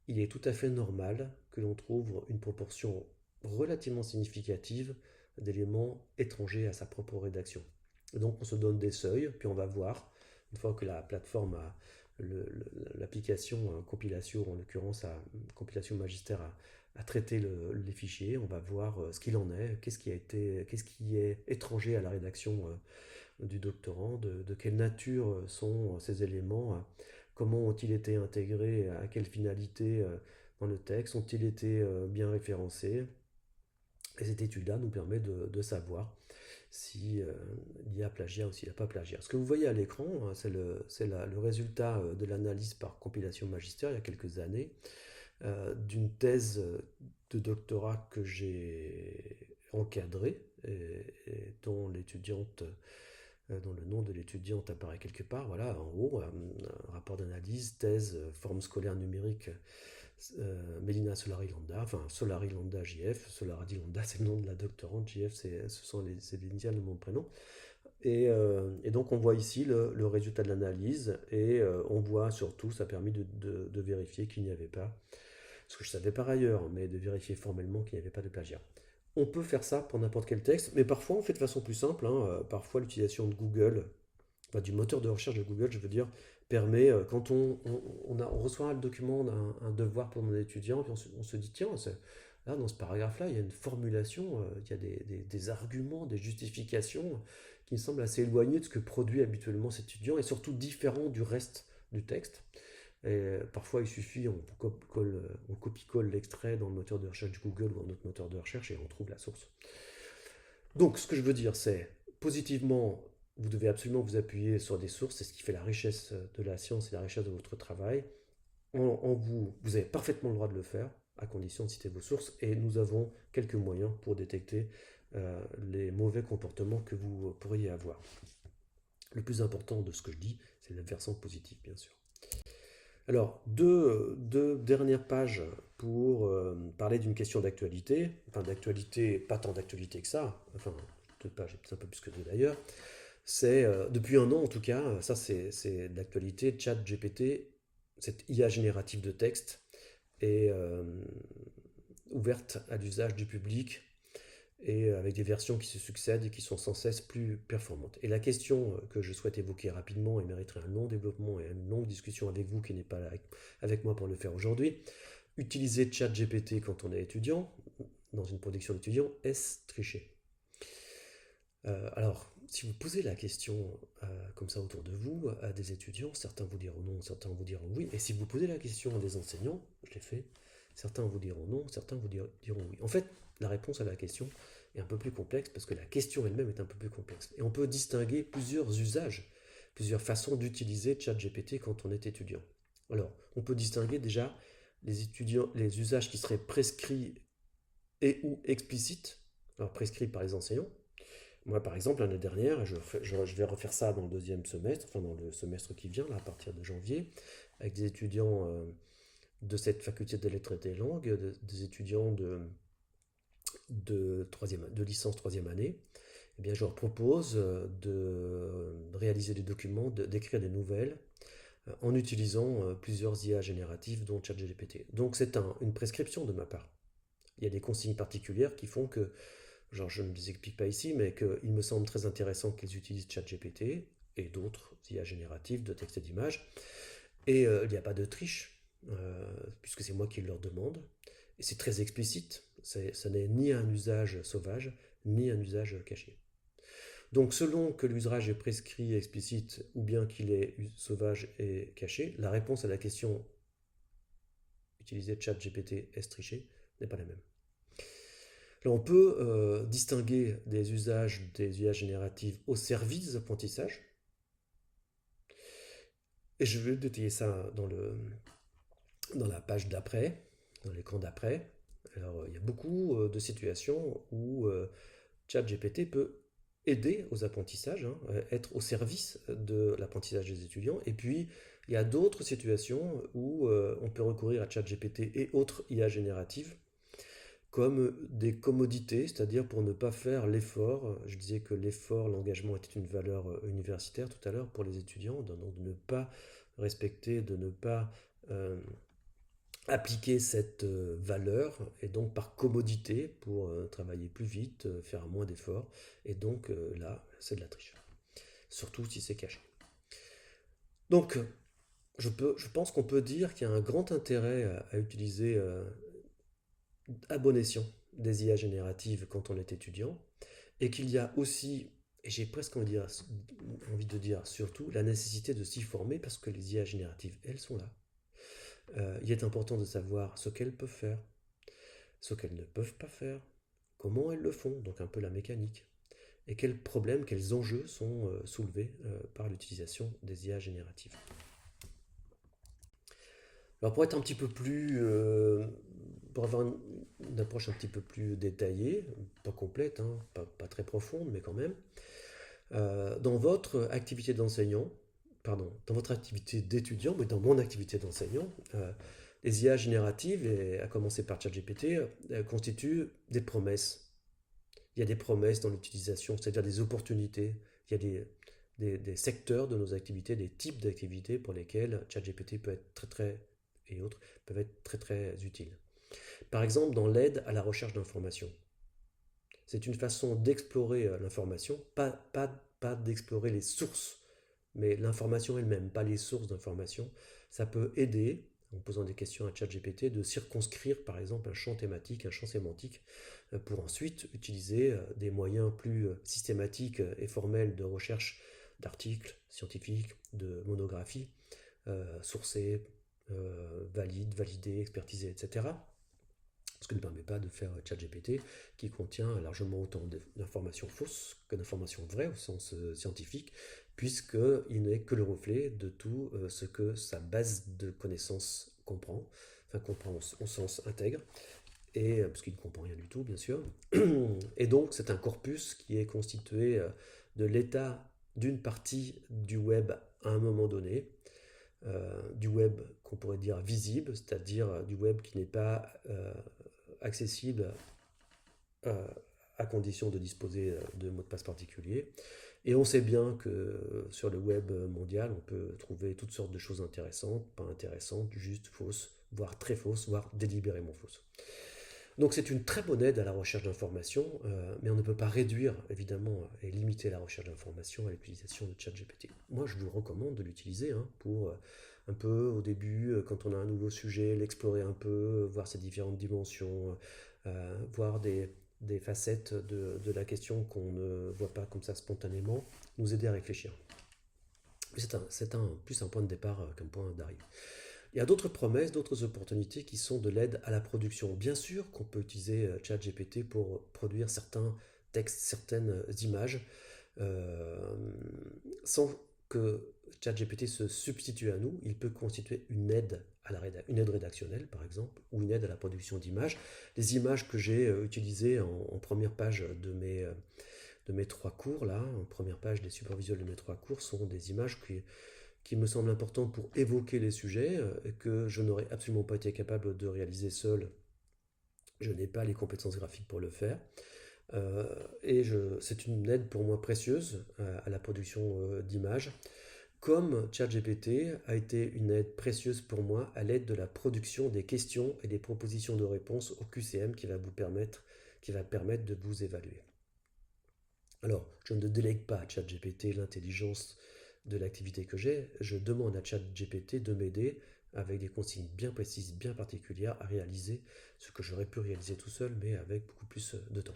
il est tout à fait normal que l'on trouve une proportion relativement significative d'éléments étrangers à sa propre rédaction. Et donc on se donne des seuils, puis on va voir, une fois que la plateforme a l'application compilation, en l'occurrence compilation magistère à traiter les fichiers, on va voir ce qu'il en est, qu'est-ce qui est étranger à la rédaction du doctorant, de quelle nature sont ces éléments, comment ont-ils été intégrés, à quelle finalité dans le texte, ont-ils été bien référencés. Et cette étude-là nous permet de savoir s'il y a plagiat ou s'il n'y a pas plagiat. Ce que vous voyez à l'écran, hein, le résultat de l'analyse par compilation magistère il y a quelques années d'une thèse de doctorat que j'ai encadrée et dont l'étudiante dont le nom de l'étudiante apparaît quelque part, voilà, en haut, un rapport d'analyse, thèse, forme scolaire numérique, Mélina Solari Landa, enfin Solari Landa JF, Solaradi Landa c'est le nom de la doctorante, JF ce sont les initiales de mon prénom. Et donc on voit ici le résultat de l'analyse et on voit surtout, ça a permis de vérifier qu'il n'y avait pas, ce que je savais par ailleurs, mais de vérifier formellement qu'il n'y avait pas de plagiat. On peut faire ça pour n'importe quel texte, mais parfois on fait de façon plus simple, hein. Parfois l'utilisation de Google, enfin, du moteur de recherche de Google, je veux dire, permet, quand on reçoit le document d'un devoir pour mon étudiant, puis on se dit, tiens, là, dans ce paragraphe-là, il y a une formulation, il y a des arguments, des justifications qui me semblent assez éloignés de ce que produit habituellement cet étudiant et surtout différents du reste du texte. Et parfois, il suffit, on copie-colle l'extrait dans le moteur de recherche de Google ou un autre moteur de recherche et on trouve la source. Donc, ce que je veux dire, c'est, positivement, vous devez absolument vous appuyer sur des sources, c'est ce qui fait la richesse de la science et la richesse de votre travail. Vous avez parfaitement le droit de le faire, à condition de citer vos sources, et nous avons quelques moyens pour détecter les mauvais comportements que vous pourriez avoir. Le plus important de ce que je dis, c'est la versant positive, bien sûr. Alors, deux dernières pages pour parler d'une question d'actualité, enfin d'actualité, pas tant d'actualité que ça, enfin 2 pages, c'est un peu plus que 2 d'ailleurs. C'est depuis un an en tout cas, ça c'est d'actualité, ChatGPT, cette IA générative de texte est ouverte à l'usage du public et avec des versions qui se succèdent et qui sont sans cesse plus performantes. Et la question que je souhaite évoquer rapidement et mériterait un long développement et une longue discussion avec vous qui n'est pas là avec moi pour le faire aujourd'hui, utiliser ChatGPT quand on est étudiant, dans une production d'étudiants, est-ce tricher? Alors, si vous posez la question comme ça autour de vous, à des étudiants, certains vous diront non, certains vous diront oui. Et si vous posez la question à des enseignants, je l'ai fait, certains vous diront non, certains vous diront oui. En fait, la réponse à la question est un peu plus complexe parce que la question elle-même est un peu plus complexe. Et on peut distinguer plusieurs usages, plusieurs façons d'utiliser ChatGPT quand on est étudiant. Alors, on peut distinguer déjà les usages qui seraient prescrits et ou explicites, alors prescrits par les enseignants. Moi, par exemple, l'année dernière, je vais refaire ça dans le 2e semestre, enfin dans le semestre qui vient, là, à partir de janvier, avec des étudiants de cette faculté des lettres et des langues, des étudiants de licence 3e année. Eh bien, je leur propose de réaliser des documents, d'écrire des nouvelles en utilisant plusieurs IA génératives, dont ChatGPT. Donc, c'est une prescription de ma part. Il y a des consignes particulières qui font que, genre je ne les explique pas ici, mais qu'il me semble très intéressant qu'ils utilisent ChatGPT et d'autres IA génératives de texte et d'images. Et il n'y a pas de triche, puisque c'est moi qui leur demande. Et c'est très explicite. Ce n'est ni un usage sauvage, ni un usage caché. Donc selon que l'usage est prescrit et explicite, ou bien qu'il est sauvage et caché, la réponse à la question utiliser ChatGPT est triché n'est pas la même. Alors on peut distinguer des usages des IA génératives au service des apprentissages. Et je vais détailler ça dans la page d'après, dans l'écran d'après. Alors il y a beaucoup de situations où ChatGPT peut aider aux apprentissages, hein, être au service de l'apprentissage des étudiants. Et puis il y a d'autres situations où on peut recourir à ChatGPT et autres IA génératives comme des commodités, c'est-à-dire pour ne pas faire l'effort. Je disais que l'effort, l'engagement était une valeur universitaire tout à l'heure pour les étudiants, donc de ne pas respecter, de ne pas appliquer cette valeur, et donc par commodité, pour travailler plus vite, faire moins d'efforts, et donc là, c'est de la triche. Surtout si c'est caché. Donc, je pense qu'on peut dire qu'il y a un grand intérêt à utiliser à bon escient des IA génératives quand on est étudiant, et qu'il y a aussi, et j'ai presque envie de dire surtout, la nécessité de s'y former parce que les IA génératives, elles sont là. Il est important de savoir ce qu'elles peuvent faire, ce qu'elles ne peuvent pas faire, comment elles le font, donc un peu la mécanique, et quels problèmes, quels enjeux sont soulevés par l'utilisation des IA génératives. Alors pour être un petit peu plus, pour avoir une approche un petit peu plus détaillée, pas complète, hein, pas très profonde, mais quand même, dans votre activité d'enseignant, pardon, dans votre activité d'étudiant, mais dans mon activité d'enseignant, les IA génératives, et à commencer par ChatGPT, constituent des promesses. Il y a des promesses dans l'utilisation, c'est-à-dire des opportunités. Il y a des secteurs de nos activités, des types d'activités pour lesquels ChatGPT peut être et autres peuvent être très très utiles. Par exemple, dans l'aide à la recherche d'informations. C'est une façon d'explorer l'information, pas d'explorer les sources, mais l'information elle-même, pas les sources d'information. Ça peut aider, en posant des questions à ChatGPT, de circonscrire par exemple un champ thématique, un champ sémantique, pour ensuite utiliser des moyens plus systématiques et formels de recherche d'articles scientifiques, de monographies, sourcés, validés, expertisés, etc. Ce qui ne permet pas de faire ChatGPT qui contient largement autant d'informations fausses que d'informations vraies au sens scientifique, puisqu'il n'est que le reflet de tout ce que sa base de connaissances comprend, enfin comprend au sens intègre, et, parce qu'il ne comprend rien du tout, bien sûr. Et donc, c'est un corpus qui est constitué de l'état d'une partie du web à un moment donné, du web qu'on pourrait dire visible, c'est-à-dire du web qui n'est pas accessible à condition de disposer de mots de passe particuliers. Et on sait bien que sur le web mondial, on peut trouver toutes sortes de choses intéressantes, pas intéressantes, juste fausses, voire très fausses, voire délibérément fausses. Donc c'est une très bonne aide à la recherche d'informations, mais on ne peut pas réduire évidemment et limiter la recherche d'informations à l'utilisation de ChatGPT. Moi je vous recommande de l'utiliser pour un peu au début, quand on a un nouveau sujet, l'explorer un peu, voir ses différentes dimensions, voir des facettes de la question qu'on ne voit pas comme ça spontanément, nous aider à réfléchir. C'est plus un point de départ qu'un point d'arrivée. Il y a d'autres promesses, d'autres opportunités qui sont de l'aide à la production. Bien sûr qu'on peut utiliser ChatGPT pour produire certains textes, certaines images, euh, sans que ChatGPT se substitue à nous. Il peut constituer une aide une aide rédactionnelle, par exemple, ou une aide à la production d'images. Les images que j'ai utilisées en première page de mes 3 cours, là, en première page des supports visuels de mes 3 cours, sont des images qui me semblent importantes pour évoquer les sujets, que je n'aurais absolument pas été capable de réaliser seul. Je n'ai pas les compétences graphiques pour le faire. C'est une aide pour moi précieuse à la production d'images, comme ChatGPT a été une aide précieuse pour moi à l'aide de la production des questions et des propositions de réponses au QCM qui va permettre de vous évaluer. Alors, je ne délègue pas à ChatGPT l'intelligence de l'activité que j'ai, je demande à ChatGPT de m'aider avec des consignes bien précises, bien particulières à réaliser ce que j'aurais pu réaliser tout seul, mais avec beaucoup plus de temps.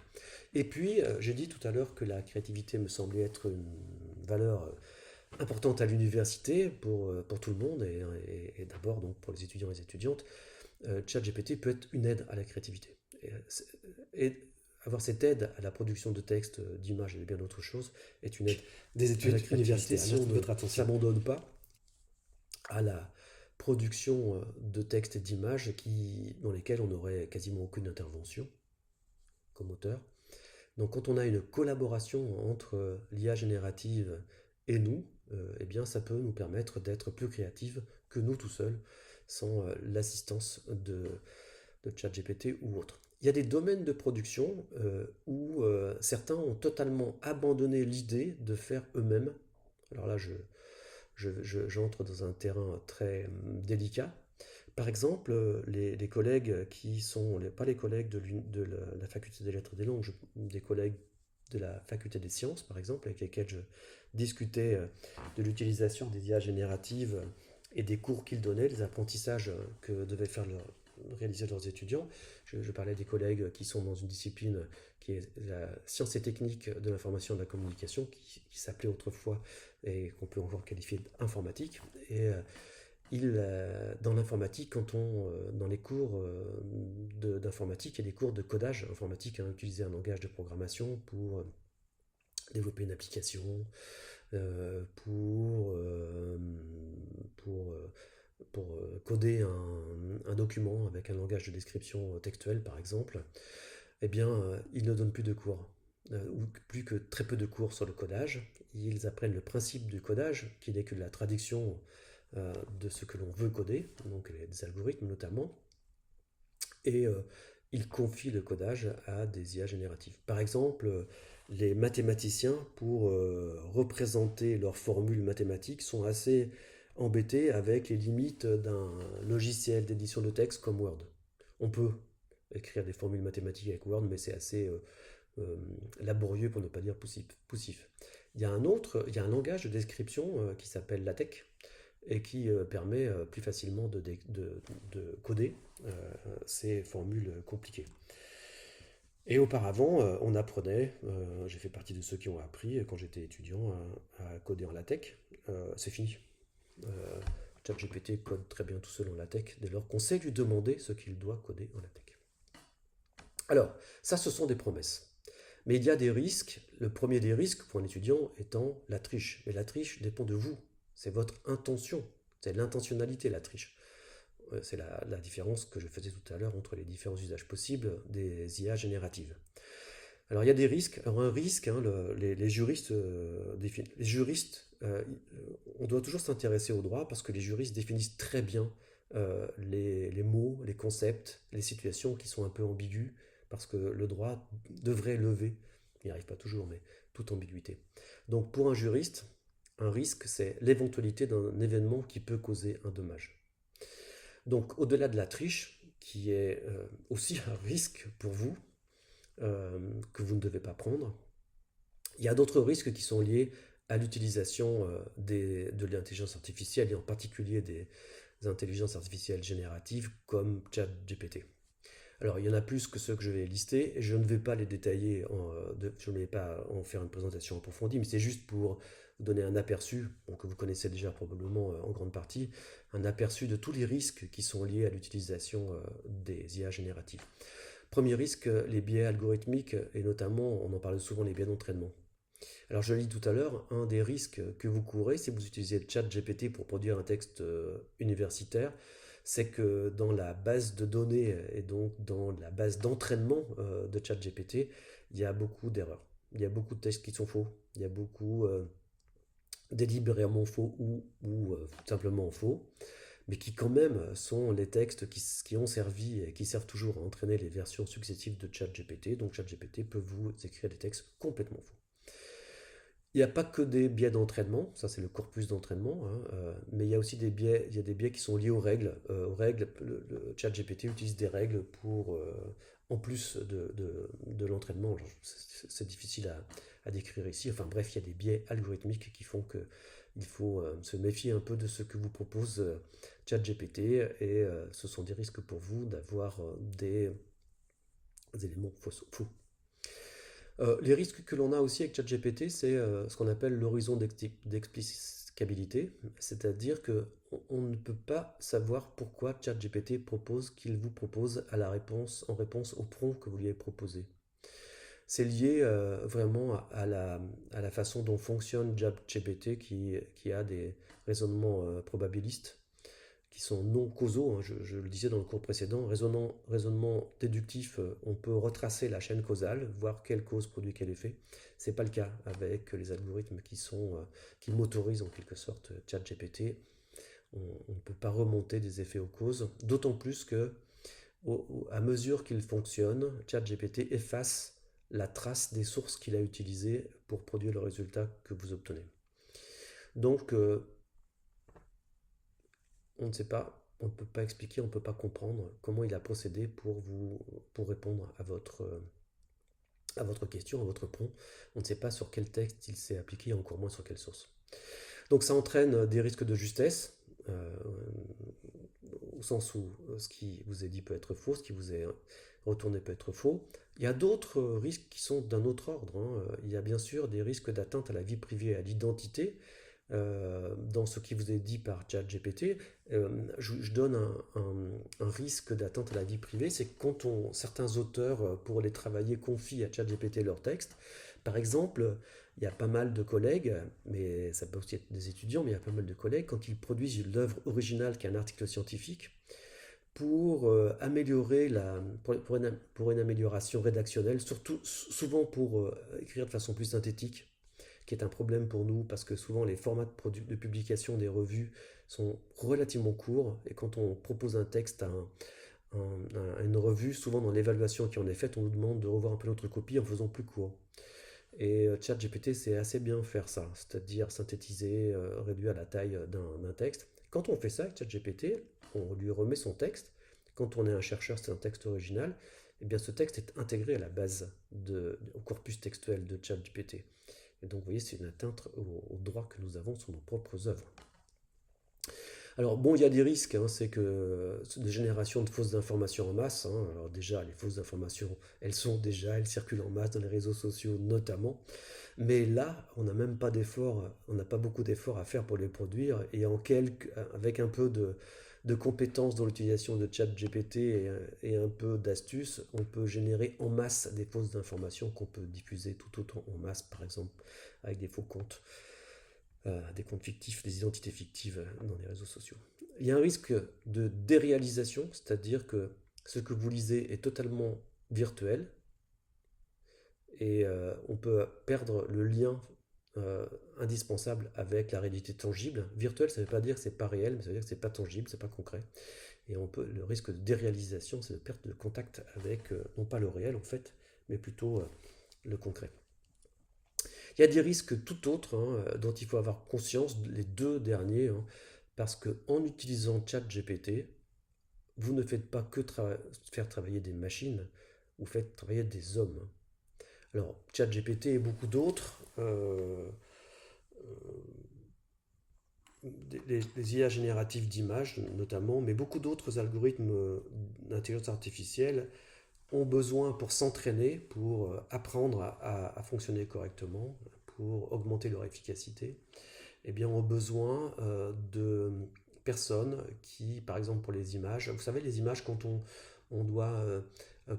Et puis, j'ai dit tout à l'heure que la créativité me semblait être une valeur importante à l'université pour tout le monde, et d'abord donc pour les étudiants et les étudiantes. ChatGPT peut être une aide à la créativité. Et avoir cette aide à la production de textes, d'images et de bien d'autres choses est une aide Des études universitaires. si on ne Votre attention. s'abandonne pas à la production de textes et d'images dans lesquels on n'aurait quasiment aucune intervention comme auteur. Donc quand on a une collaboration entre l'IA générative et nous, eh bien ça peut nous permettre d'être plus créatifs que nous tout seuls, sans l'assistance de ChatGPT ou autre. Il y a des domaines de production où certains ont totalement abandonné l'idée de faire eux-mêmes. Alors là, j'entre dans un terrain très délicat. Par exemple, les collègues qui sont, pas les collègues de la faculté des lettres et des langues, des collègues de la faculté des sciences, par exemple, avec lesquels je discutais de l'utilisation des IA génératives et des cours qu'ils donnaient, les apprentissages que devaient faire réaliser leurs étudiants. Je parlais des collègues qui sont dans une discipline qui est la science et technique de l'information et de la communication, qui s'appelait autrefois et qu'on peut encore qualifier d'informatique. Et dans l'informatique, dans les cours d'informatique, il y a des cours de codage informatique, utiliser un langage de programmation pour développer une application, pour coder un document avec un langage de description textuelle, par exemple. Eh bien, ils ne donnent plus de cours, ou plus que très peu de cours sur le codage. Ils apprennent le principe du codage, qui n'est que la traduction de ce que l'on veut coder, donc des algorithmes notamment, et ils confient le codage à des IA génératives. Par exemple, les mathématiciens, pour représenter leurs formules mathématiques, sont assez embêtés avec les limites d'un logiciel d'édition de texte comme Word. On peut écrire des formules mathématiques avec Word, mais c'est assez laborieux pour ne pas dire poussif. Il y a un langage de description qui s'appelle LaTeX et qui permet plus facilement de coder ces formules compliquées. Et auparavant, on apprenait, j'ai fait partie de ceux qui ont appris quand j'étais étudiant à coder en LaTeX. C'est fini. ChatGPT code très bien tout seul en LaTeX dès lors qu'on sait lui demander ce qu'il doit coder en LaTeX. Alors, ça, ce sont des promesses. Mais il y a des risques. Le premier des risques pour un étudiant étant la triche. Mais la triche dépend de vous. C'est votre intention. C'est l'intentionnalité, la triche. C'est la différence que je faisais tout à l'heure entre les différents usages possibles des IA génératives. Alors, il y a des risques. Alors, un risque, les juristes, on doit toujours s'intéresser au droit parce que les juristes définissent très bien les mots, les concepts, les situations qui sont un peu ambiguës parce que le droit devrait lever, il n'y arrive pas toujours, mais toute ambiguïté. Donc pour un juriste, un risque, c'est l'éventualité d'un événement qui peut causer un dommage. Donc au-delà de la triche, qui est aussi un risque pour vous, que vous ne devez pas prendre, il y a d'autres risques qui sont liés à l'utilisation de l'intelligence artificielle et en particulier des intelligences artificielles génératives comme ChatGPT. Alors, il y en a plus que ceux que je vais lister, et je ne vais pas les détailler, je ne vais pas en faire une présentation approfondie, mais c'est juste pour vous donner un aperçu, que vous connaissez déjà probablement en grande partie, un aperçu de tous les risques qui sont liés à l'utilisation des IA génératives. Premier risque, les biais algorithmiques, et notamment, on en parle souvent, les biais d'entraînement. Alors, je l'ai dit tout à l'heure, un des risques que vous courez si vous utilisez le ChatGPT pour produire un texte universitaire, c'est que dans la base de données et donc dans la base d'entraînement de ChatGPT, il y a beaucoup d'erreurs. Il y a beaucoup de textes qui sont faux. Il y a beaucoup délibérément faux ou simplement faux, mais qui quand même sont les textes qui ont servi et qui servent toujours à entraîner les versions successives de ChatGPT. Donc ChatGPT peut vous écrire des textes complètement faux. Il n'y a pas que des biais d'entraînement, ça c'est le corpus d'entraînement, mais il y a aussi des biais qui sont liés aux règles. Le ChatGPT utilise des règles pour, en plus de l'entraînement. C'est difficile à décrire ici. Enfin bref, il y a des biais algorithmiques qui font qu'il faut se méfier un peu de ce que vous propose ChatGPT et ce sont des risques pour vous d'avoir des éléments faux. Les risques que l'on a aussi avec ChatGPT, c'est ce qu'on appelle l'horizon d'explicabilité, c'est-à-dire qu'on ne peut pas savoir pourquoi ChatGPT propose qu'il vous propose en réponse au prompt que vous lui avez proposé. C'est lié vraiment à la façon dont fonctionne ChatGPT qui a des raisonnements probabilistes qui sont non causaux, je le disais dans le cours précédent, raisonnement déductif, on peut retracer la chaîne causale, voir quelle cause produit quel effet. Ce n'est pas le cas avec les algorithmes qui motorisent en quelque sorte ChatGPT. On ne peut pas remonter des effets aux causes, d'autant plus que à mesure qu'il fonctionne, ChatGPT efface la trace des sources qu'il a utilisées pour produire le résultat que vous obtenez. Donc, on ne sait pas, on ne peut pas expliquer, on ne peut pas comprendre comment il a procédé pour répondre à votre question, à votre prompt. On ne sait pas sur quel texte il s'est appliqué, et encore moins sur quelle source. Donc ça entraîne des risques de justesse, au sens où ce qui vous est dit peut être faux, ce qui vous est retourné peut être faux. Il y a d'autres risques qui sont d'un autre ordre, hein. Il y a bien sûr des risques d'atteinte à la vie privée et à l'identité. Dans ce qui vous est dit par ChatGPT, je donne un risque d'atteinte à la vie privée, c'est que quand certains auteurs, pour les travailler, confient à ChatGPT leurs textes. Par exemple, il y a pas mal de collègues, mais ça peut aussi être des étudiants, mais il y a pas mal de collègues, quand ils produisent l'œuvre originale qui est un article scientifique, pour améliorer pour une amélioration rédactionnelle, surtout souvent pour écrire de façon plus synthétique, qui est un problème pour nous parce que souvent les formats de publication des revues sont relativement courts et quand on propose un texte à une revue, souvent dans l'évaluation qui en est faite, on nous demande de revoir un peu notre copie en faisant plus court. Et ChatGPT sait assez bien faire ça, c'est-à-dire synthétiser, réduire la taille d'un texte. Quand on fait ça avec ChatGPT, on lui remet son texte. Quand on est un chercheur, c'est un texte original. Et bien ce texte est intégré à la base au corpus textuel de ChatGPT. Et donc, vous voyez, c'est une atteinte au droit que nous avons sur nos propres œuvres. Alors, bon, il y a des risques, hein, c'est que des générations de fausses informations en masse, hein. Alors déjà, les fausses informations, elles circulent en masse dans les réseaux sociaux notamment. Mais là, on n'a même pas d'efforts, on n'a pas beaucoup d'efforts à faire pour les produire. Et avec un peu de compétences dans l'utilisation de ChatGPT et un peu d'astuces, on peut générer en masse des fausses informations qu'on peut diffuser tout autant en masse, par exemple, avec des faux comptes, des comptes fictifs, des identités fictives dans les réseaux sociaux. Il y a un risque de déréalisation, c'est-à-dire que ce que vous lisez est totalement virtuel et on peut perdre le lien indispensable avec la réalité tangible. Virtuel, ça ne veut pas dire que c'est pas réel, mais ça veut dire que c'est pas tangible, c'est pas concret. Et le risque de déréalisation, c'est de perte de contact avec, non pas le réel en fait, mais plutôt le concret. Il y a des risques tout autres, hein, dont il faut avoir conscience, les deux derniers, hein, parce qu'en utilisant ChatGPT, vous ne faites pas que faire travailler des machines, vous faites travailler des hommes. Alors, ChatGPT et beaucoup d'autres, les IA génératives d'images notamment, mais beaucoup d'autres algorithmes d'intelligence artificielle ont besoin pour s'entraîner, pour apprendre à fonctionner correctement, pour augmenter leur efficacité, eh bien, ont besoin de personnes qui, par exemple pour les images, vous savez les images quand on doit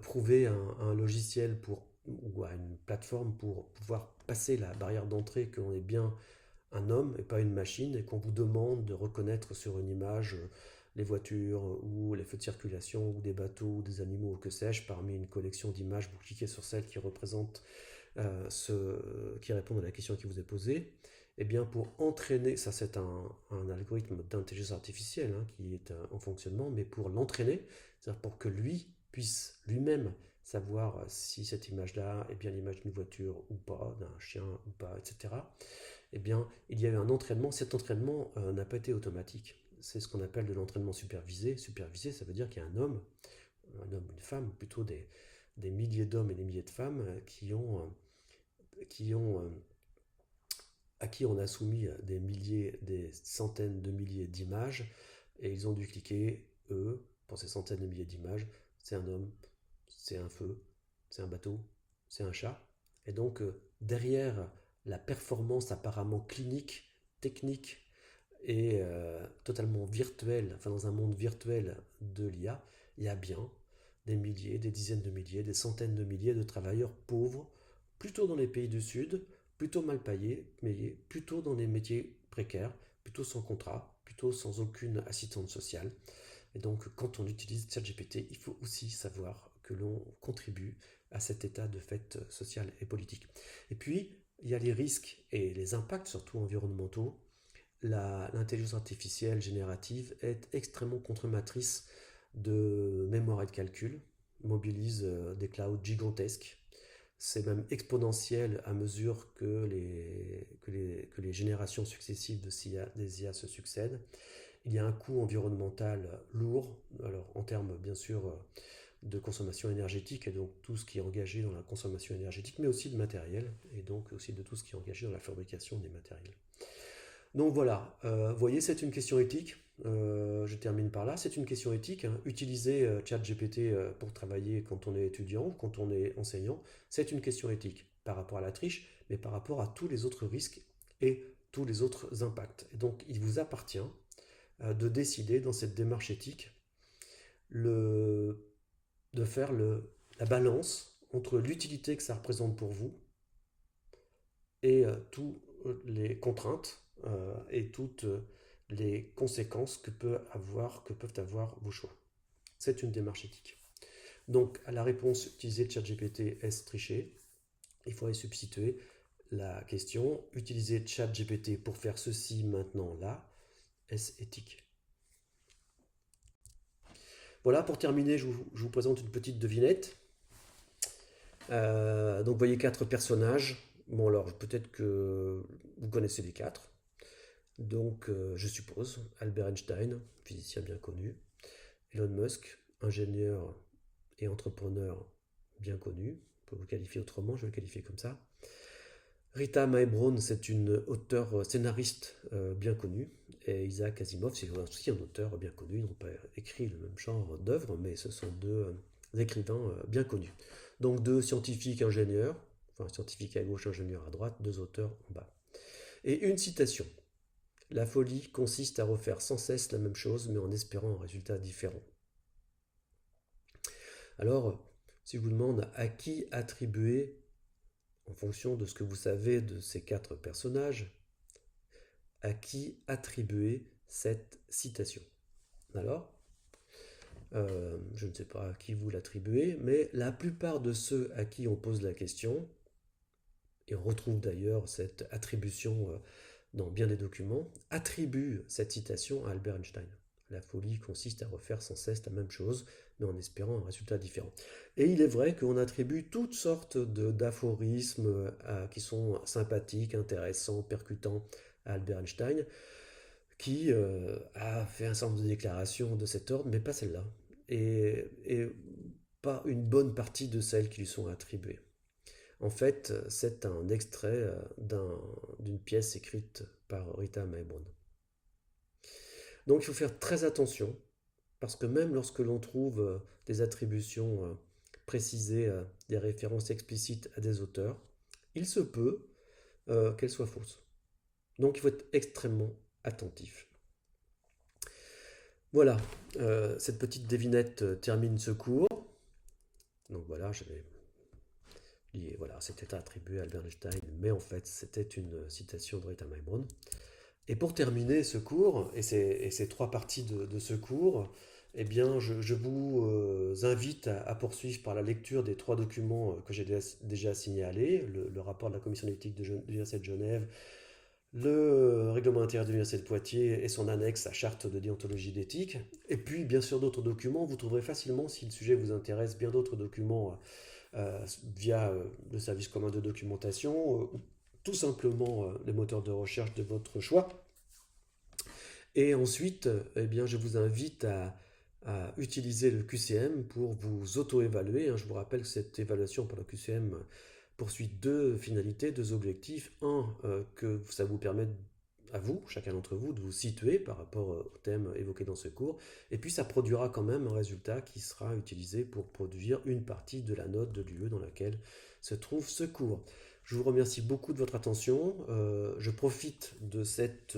prouver à un logiciel ou à une plateforme pour pouvoir passer la barrière d'entrée que l'on est bien un homme et pas une machine, et qu'on vous demande de reconnaître sur une image les voitures ou les feux de circulation ou des bateaux ou des animaux ou que sais-je, parmi une collection d'images, vous cliquez sur celle qui représente qui répondent à la question qui vous est posée. Eh bien, pour entraîner, ça c'est un algorithme d'intelligence artificielle hein, qui est en fonctionnement, mais pour l'entraîner, c'est-à-dire pour que lui puisse lui-même savoir si cette image-là est bien l'image d'une voiture ou pas, d'un chien ou pas, etc. Eh bien, il y a eu un entraînement. Cet entraînement n'a pas été automatique. C'est ce qu'on appelle de l'entraînement supervisé. Supervisé, ça veut dire qu'il y a un homme, une femme, plutôt des milliers d'hommes et des milliers de femmes à qui on a soumis des centaines de milliers d'images, et ils ont dû cliquer, eux, pour ces centaines de milliers d'images, c'est un homme, c'est un feu, c'est un bateau, c'est un chat. Et donc, derrière la performance apparemment clinique, technique et totalement virtuelle, enfin dans un monde virtuel de l'IA, il y a bien des milliers, des dizaines de milliers, des centaines de milliers de travailleurs pauvres, plutôt dans les pays du Sud, plutôt mal payés, plutôt dans des métiers précaires, plutôt sans contrat, plutôt sans aucune assistance sociale. Et donc, quand on utilise ChatGPT, il faut aussi savoir que l'on contribue à cet état de fait social et politique. Et puis, il y a les risques et les impacts, surtout environnementaux. L'intelligence artificielle générative est extrêmement consommatrice de mémoire et de calcul, mobilise des clouds gigantesques. C'est même exponentiel à mesure que les générations successives des IA se succèdent. Il y a un coût environnemental lourd, alors en termes bien sûr de consommation énergétique, et donc tout ce qui est engagé dans la consommation énergétique, mais aussi de matériel, et donc aussi de tout ce qui est engagé dans la fabrication des matériels. Donc voilà, vous voyez, c'est une question éthique. je termine par là, c'est une question éthique, hein. Utiliser ChatGPT pour travailler quand on est étudiant, quand on est enseignant, c'est une question éthique par rapport à la triche, mais par rapport à tous les autres risques et tous les autres impacts. Et donc, il vous appartient de décider dans cette démarche éthique de faire la balance entre l'utilité que ça représente pour vous et toutes les contraintes et toutes les conséquences que peuvent avoir vos choix. C'est une démarche éthique. Donc, à la réponse utiliser ChatGPT, est-ce tricher? Il faudrait substituer la question utiliser ChatGPT pour faire ceci maintenant là, est-ce éthique? Voilà, pour terminer, je vous présente une petite devinette. Donc, vous voyez 4 personnages. Bon, alors, peut-être que vous connaissez les 4. Donc, je suppose, Albert Einstein, physicien bien connu, Elon Musk, ingénieur et entrepreneur bien connu, on peut le qualifier autrement, je vais le qualifier comme ça. Rita Mae Brown, c'est une auteure scénariste bien connue, et Isaac Asimov, c'est aussi un auteur bien connu. Ils n'ont pas écrit le même genre d'œuvre, mais ce sont deux écrivains bien connus. Donc 2 scientifiques ingénieurs, enfin scientifiques à gauche, ingénieurs à droite, 2 auteurs en bas. Et une citation. La folie consiste à refaire sans cesse la même chose, mais en espérant un résultat différent. Alors, si je vous demande à qui attribuer, en fonction de ce que vous savez de ces 4 personnages, à qui attribuer cette citation? Alors, je ne sais pas à qui vous l'attribuez, mais la plupart de ceux à qui on pose la question, et on retrouve d'ailleurs cette attribution dans bien des documents, attribuent cette citation à Albert Einstein. La folie consiste à refaire sans cesse la même chose, mais en espérant un résultat différent. Et il est vrai qu'on attribue toutes sortes d'aphorismes qui sont sympathiques, intéressants, percutants à Albert Einstein, qui a fait un certain nombre de déclarations de cet ordre, mais pas celle-là. Et pas une bonne partie de celles qui lui sont attribuées. En fait, c'est un extrait d'une pièce écrite par Rita Mae Brown. Donc il faut faire très attention, parce que même lorsque l'on trouve des attributions précisées, des références explicites à des auteurs, il se peut qu'elles soient fausses. Donc il faut être extrêmement attentif. Voilà, cette petite devinette termine ce cours. Donc voilà, voilà, c'était attribué à Albert Einstein, mais en fait c'était une citation de Rita Mae Brown. Et pour terminer ce cours, et ces 3 parties de ce cours, eh bien, je vous invite à poursuivre par la lecture des 3 documents que j'ai déjà signalés, le rapport de la commission d'éthique de l'Université de Genève, le règlement intérieur de l'Université de Poitiers et son annexe à charte de déontologie d'éthique, et puis bien sûr d'autres documents. Vous trouverez facilement, si le sujet vous intéresse, bien d'autres documents via le service commun de documentation, tout simplement les moteurs de recherche de votre choix. Et ensuite, eh bien, je vous invite à utiliser le QCM pour vous auto-évaluer. Je vous rappelle que cette évaluation par le QCM poursuit 2 finalités, 2 objectifs. Un, que ça vous permette à vous, chacun d'entre vous, de vous situer par rapport au thème évoqué dans ce cours. Et puis ça produira quand même un résultat qui sera utilisé pour produire une partie de la note de l'UE dans laquelle se trouve ce cours. Je vous remercie beaucoup de votre attention. Je profite de cette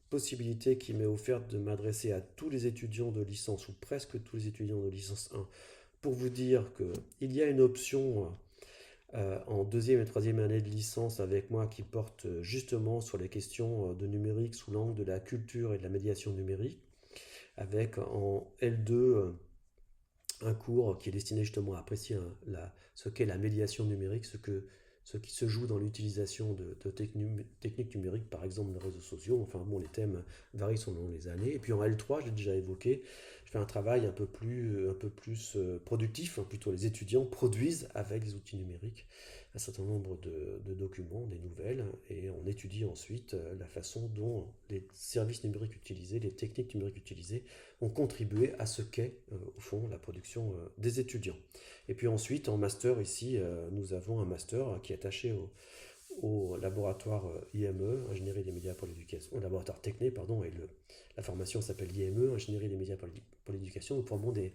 possibilité qui m'est offerte de m'adresser à tous les étudiants de licence, ou presque tous les étudiants de licence 1, pour vous dire qu'il y a une option en 2e et 3e année de licence avec moi qui porte justement sur les questions de numérique sous l'angle de la culture et de la médiation numérique, avec en L2 un cours qui est destiné justement à apprécier ce qu'est la médiation numérique, ce qui se joue dans l'utilisation de techniques numériques, par exemple les réseaux sociaux. Enfin bon, les thèmes varient selon les années. Et puis en L3, je l'ai déjà évoqué, je fais un travail un peu plus productif, plutôt les étudiants produisent avec les outils numériques un certain nombre de documents, des nouvelles, et on étudie ensuite la façon dont les services numériques utilisés, les techniques numériques utilisées ont contribué à ce qu'est au fond la production des étudiants. Et puis ensuite en master ici, nous avons un master qui est attaché au laboratoire IME, Ingénierie des médias pour l'éducation, au laboratoire Techné, pardon, et La formation s'appelle IME, Ingénierie des médias pour l'éducation. Nous formons des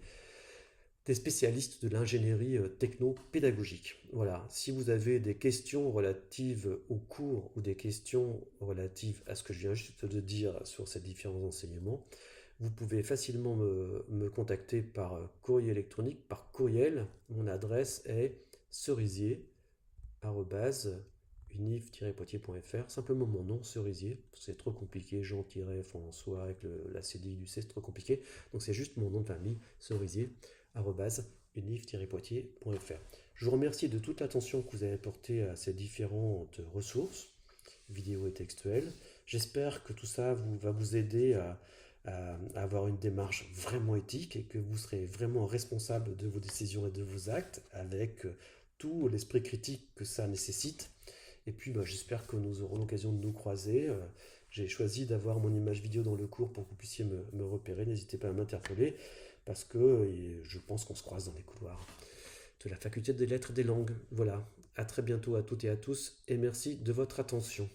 spécialistes de l'ingénierie techno-pédagogique. Voilà, si vous avez des questions relatives au cours ou des questions relatives à ce que je viens juste de dire sur ces différents enseignements, vous pouvez facilement me contacter par courrier électronique, par courriel. Mon adresse est cerisier@univ-poitiers.fr. Simplement mon nom, Cerisier. C'est trop compliqué, Jean-François avec la CDI du C, c'est trop compliqué. Donc c'est juste mon nom de famille, cerisier@univ-poitiers.fr. Je vous remercie de toute l'attention que vous avez portée à ces différentes ressources, vidéo et textuelles. J'espère que tout ça va vous aider à avoir une démarche vraiment éthique et que vous serez vraiment responsable de vos décisions et de vos actes avec tout l'esprit critique que ça nécessite. Et puis j'espère que nous aurons l'occasion de nous croiser. J'ai choisi d'avoir mon image vidéo dans le cours pour que vous puissiez me repérer. N'hésitez pas à m'interpeller parce que je pense qu'on se croise dans les couloirs de la faculté des lettres et des langues. Voilà, à très bientôt à toutes et à tous et merci de votre attention.